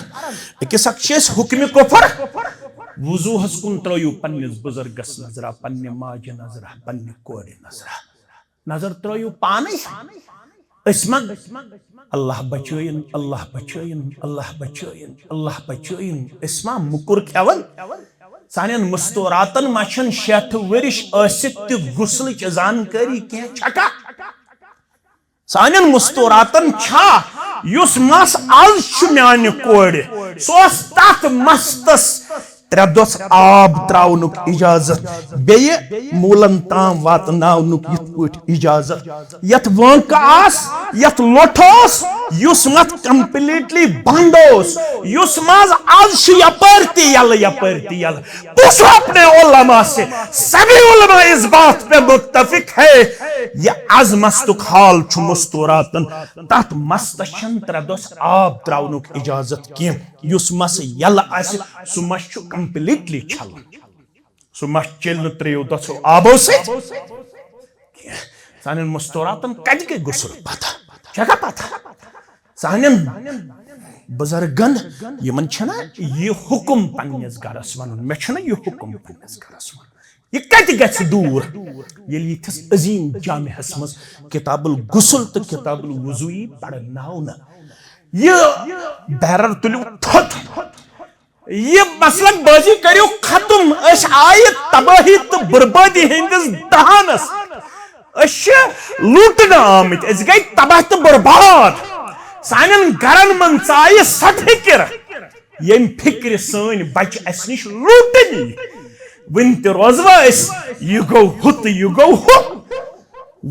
اکس اک چھ اس حکم کفر وضو ہس کن ترایو پنس بزرگس نظرہ پنہ ماجہ نظرہ پنہ کور نظرہ نظر ترایو پانے اسمن اللہ بچائن اللہ بچائن اللہ بچائن اللہ بچائن اسما مکر کھیون سانین مستوراتن مچھن شیٹھ ورش ٲسِتھ تہِ غسلٕچ زانکٲری کینٛہہ چھکا سانین مستوراتن چھا یُس مس آز چھُ میانہِ کورِ سُہ اوس تتھ مستس 3 دۄہ آب تراونُک اجازت بیٚیہِ موٗلن تام واتناونُک یِتھ پٲٹھۍ اجازت یتھ وٲنٛکہٕ آس یتھ لۄٹھ اوس یُس مت کمپلیٹلی بند اوس یُس ماز آز چھُ یپٲرۍ تہِ یلہٕ پوچھو اپنے علماء سے سبھی علماء اس بات پہ متفق ہے یہ از مستک حال چھُ مستوراتن تتھ مستس چھنہٕ 3 دۄہ آب تراونُک اجازت کینٛہہ یُس مس یلہٕ آسہِ سُہ مس چھُ کمپلیٹلی چھلن سُہ مس چیلہِ نہٕ 3 دۄہو آبو سۭتۍ سانٮ۪ن مستوراتن کتہِ گٔے غسل پتہ چھکا پتہ سانٮ۪ن بزرگن یمن چھنا یہ حکم پننس گرس ون مے چھنا یہ حکم پننس گرس ون یہ کتہ گژھِ دور ییٚلہِ یتھس عظیم جامعس مز کتاب الغسل تو کتاب الوضو پرناونہٕ یہ بیرر تُلِو تھوٚد یہ مسلک بازی کریو ختم اس آیت تباہی تو بربادی ہندس دہانس اس لوٹنا آمت اس گئی تباہ تو برباد سانن گرن من ژایہِ سا فکر یم فکر سن بچ اس نش لوٹنی ون تہ روزوا اس یہ گو ہت یہ گو ہو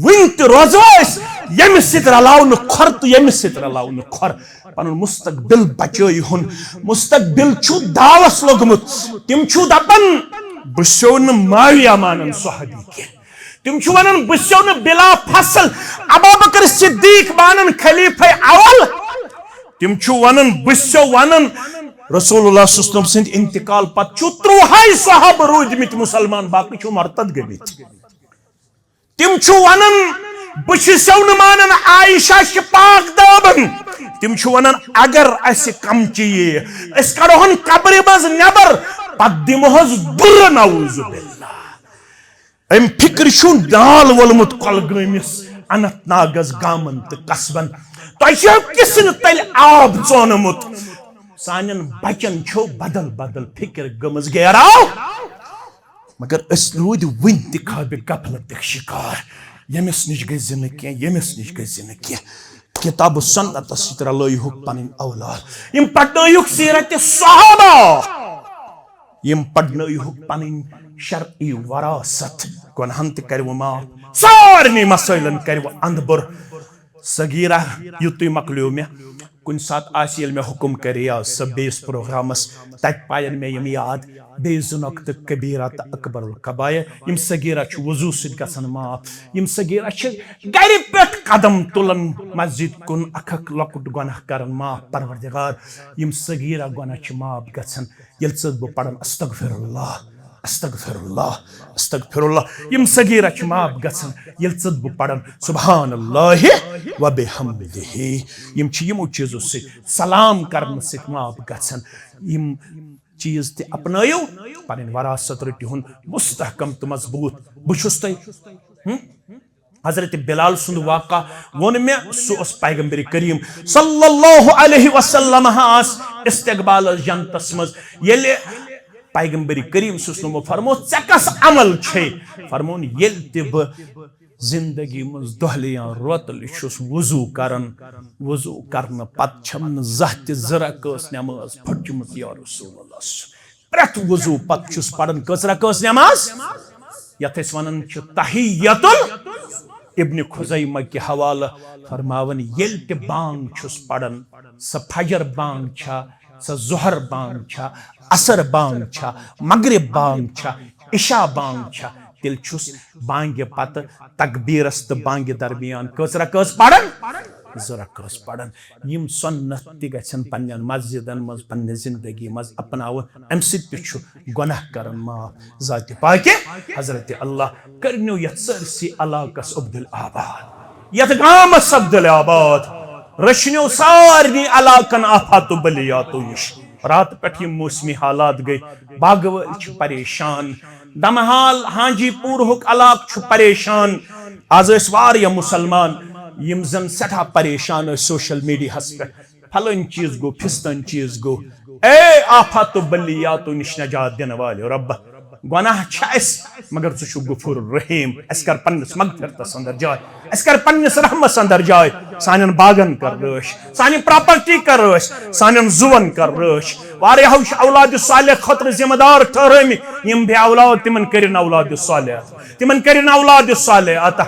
ون تہ روزوا اس یم سۭتۍ رلاو نہٕ کھۄر تہٕ ییٚمہِ سۭتۍ رلاو نہٕ کھۄر پنُن مستقبل بچٲیہِ ہُن مستقبل چھُ داوس لوٚگمُت تِم چھُ دپان بہٕ سیو نہٕ معاویہ مانن صحابی کینٛہہ تِم چھُ ونان بہٕ سیو نہٕ بلا فصل ابوبکر صدیق مانن خلیفہ اول تِم چھُ ونان بہٕ سیو ونان رسول اللہ صلی اللہ علیہ وسلم سٕنٛدِ انتقال پتہٕ چھُ 30 صحابہ روٗدمٕتۍ مُسلمان باقٕے چھُ مرتد گٔمٕتۍ تِم چھُ ونان بہٕ چھُسو نہٕ مانان عائشہ چھِ پاک دامن تِم چھُ ونان اگر اسہِ کمچہِ یِیہِ أسۍ کڑہون قبرِ منٛز نٮ۪بر پتہٕ دِمہوس بُرٕ نعوذ باللہ امہِ فکر چھُ نال وولمُت کۄلگٲمِس اننت ناگس گامن تہٕ قصبن تۄہہِ چھو کِسنہٕ تیٚلہِ آب ژونمُت سانٮ۪ن بچن چھو بدل بدل فکر گٔمٕژ گیراو مگر أسۍ روٗدۍ وٕنہِ تہِ خوابِ غفلتٕکۍ شکار یمس نش گزی نہ یمس نش گزی نہ کتاب و سنت ست رلائیہک پنن اولاد یم پڑھنائیہک سیرت صحابہ یم پڑھنائیہک پنن شرعی وراثت گناہن تہ کرو معاف سارنی مسائلن کرو اندبر صغیرہ یوت مکلیو میں کن سات آسی یل میں حکم کرے یا سب بیس پروگرامس تک پائن میں یم یاد بے زنک تہ کبیرہ تہ اکبر القبائر یم صغیرہ چھ وضو سۭتۍ گژھان معاف یم صغیرہ چھ گھرِ پٮ۪ٹھ قدم تلان مسجد کن اکھ اکھ لۄکُٹ گناہ کران معاف پروردگار یم صغیرہ گناہ چھ معاف گژھان ییٚلہِ ژٕ بہٕ پران استغفر اللہ استغفر اللہ استغفر اللہ یم صغیرہ چھ معاف گژھان ییٚلہِ ژٕ بہٕ پران سبحان اللہ و بحمدہ یم چھ یمو چیزو سۭتۍ سلام کرنہٕ سۭتۍ معاف گژھان یم چیز تہ اپنائیو پنن وراثت رٹہن مستحکم تو مضبوط بچھس تہ حضرت بلال سند واقعہ ون میں سہ پیغمبر کریم صلی اللہ علیہ وسلم استقبال جنتس مز یل پیغمبر کریم سنو فرمو ژے کس عمل چھے فرمون یل تہ بہ زندگی مز دہلیاں روتل چھس وضو کرن وضو کرن پت چھم زہ تہ زرکس نماز پھٹمت یا رسول اللہ پرت وضو پت چھس پڑھن کس رکس نماز یتھ اس ونن چھ تحیت ابن خزیمہ کے حوالہ فرماون یل تہ بانگ چھس پڑھن سہ فجر بانگ چھا سہ ظہر بانگ چھا عصر بانگ چھا مغرب بانگ چھا عشاء بانگ چھا تیل چھس بانگ پتہ تکبیرس تو بانگ درمیان کس رکس پڑھن زٕ رکس پڑھن یم سنت تہ گژھن پنن مسجدن مز پنہ زندگی مز اپناون ام سۭتۍ تہ چھُ گناہ کرن معاف ذات پاکہ حضرت اللہ کرنو یتھ سٲرسٕے علاقس عبدالآباد یتھ گامس عبدالآباد رچنو سارنی علاقن آفات و بلیاتو نش رات پٮ۪ٹھ یم موسمی حالات گئی باغہٕ وٲلۍ چھِ پریشان دمحال ہانجی پورہُک علاقہٕ چھُ پریشان آز ٲسۍ واریاہ مُسلمان یم زن سٹھا پریشان ٲسۍ سوشل میڈیاہس پٮ۪ٹھ پھلٲنۍ چیز گوٚو فِستٲنۍ چیز گوٚو اے آفات و بلیاتو نش نجات دِنہٕ والہِ رۄبہ گناہ چھِ اَسہِ مگر ژٕ چھُکھ غفور رحیم اَسہِ کر پننِس مغفرتس اندر جاے اَسہِ کر پننِس رحمس اندر جاے سانٮ۪ن باغن کر رٲچھ سانہِ پراپرٹی کر رٲچھ سانٮ۪ن زُوَن کر رٲچھ واریاہو چھِ اولادِ صالح خٲطرٕ ذمہٕ دار ٹھہرٲمٕتۍ یِم بے اولاد تِمن کٔرِنۍ اولادِ صالح عطا تِمن کٔرِنۍ اولادِ صالح عطا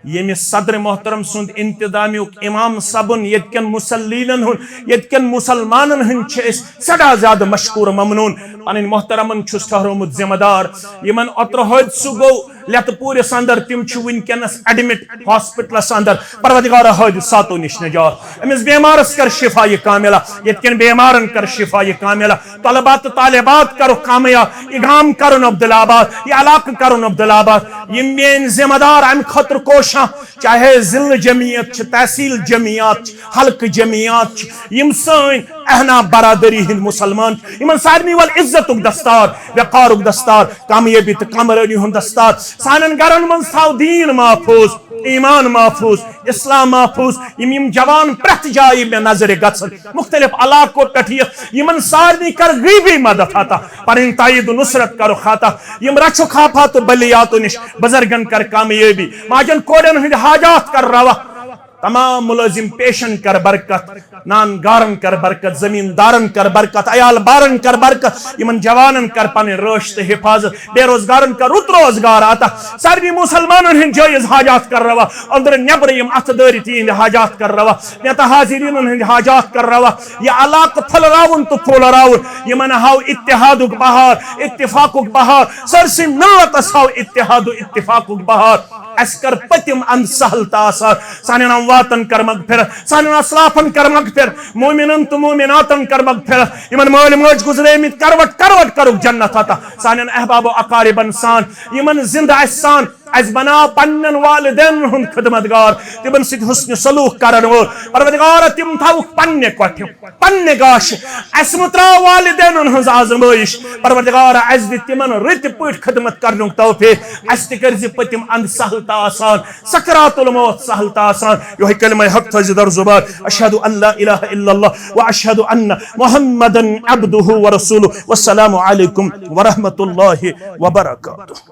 ییٚمہِ صدر محترم سُنٛد انتظامیُک امام صبن ییٚتہِ کٮ۪ن مُصلیٖنن ہُنٛد ییٚتہِ کٮ۪ن مُسلمانن ہٕنٛدۍ چھِ أسۍ سٮ۪ٹھاہ زیادٕ مشکوٗر ممنوٗن پنٕنۍ محترمن چھُس ٹھہرومُت ذمہٕ دار یمن اوترٕ حٲدثہٕ گوٚو لیٚتہٕ پوٗرِس اندر تِم چھِ وٕنکٮ۪نس ایڈمٹ ہاسپٹلس اندر پروردگارا حٲدثاتو نش نجات أمِس بیمارس کر شفا یہ کاملہ ییٚتہِ کٮ۪ن بیمارن کر شفا یہ کاملہ طلبات تہٕ طالبات کرُکھ کامیاب یہ گام کرُن عبدالآباد یہ علاقہٕ کرُن عبدالآباد یم میٲنۍ ذمہٕ دار امہِ خٲطرٕ کوشاں چاہے ضلع جمعیت چھ تحصیل جمعیات حلقہ جمعیات یم سٲنۍ اہنا برادری ہند مسلمان یمن سارنی ول عزتک دستار وقارک دستار کامیابی تو کامرانی ہند دستار سانن گرن من تھاو دین محفوظ ایمان محفوظ اسلام محفوظ یم جوان پرت جائے میں نظر گژھن مختلف علاقوں پہ یمن سارنی کر غیبی مدد عطا پنن تائید و نصرت کرو خاطا یم رچو خافات و بلیاتو نش بزرگن کر کامیابی ماجن کوڑن ہند حاجات کر روا تمام ملازم پیشن کر برکت نان گارن کر برکت زمیندارن کر برکت عیال بارن کر برکت یمن جوانن کر پن رشت حفاظت بے روزگارن کر رت روزگار عطا سارنی مسلمانن ہند جائز حاجات کر روا اندر نبر یم اتھ داری تہند حاجات کر روا نیت حاضرین ہند حاجات کر روا یہ علاقہ پھلراون تو پھولراون یمن ہاو اتحادک بہار اتفاقک بہار سرسی ملتس ہاو اتحاد و اتفاقک بہار اس کر پتم اند سہل آسان سانن امواتن کر مغفرت سانن اسلافن کر مغفرت مومنن تو مومناتن کر مغفرت یمن مول موج گزریمت کروٹ کروٹ کرک جنت عطا سانن احباب و اقاربن سان یمن زندہ سان اس بنا پنن والدین ہند خدمتگار تمن سۭتۍ حسن سلوک کرن وول پروردگار تم تھاوک پنہ کوٹھ پنہ گاش اس مترا والدین ہنز آزمائش پروردگار اس دِ تمن رت پٲٹھۍ خدمت کرنُک توفیق اس تہِ کٔرزِ پٔتِم اند سہل تہٕ آسان سکرات الموت سہل تہٕ آسان یہے کلمہ حق تھٲیزِ در زبان اشہد ان لا الہ الا اللہ واشہد ان محمدا عبدہ ورسولہ والسلام علیکم ورحمۃ اللہ وبرکاتہ.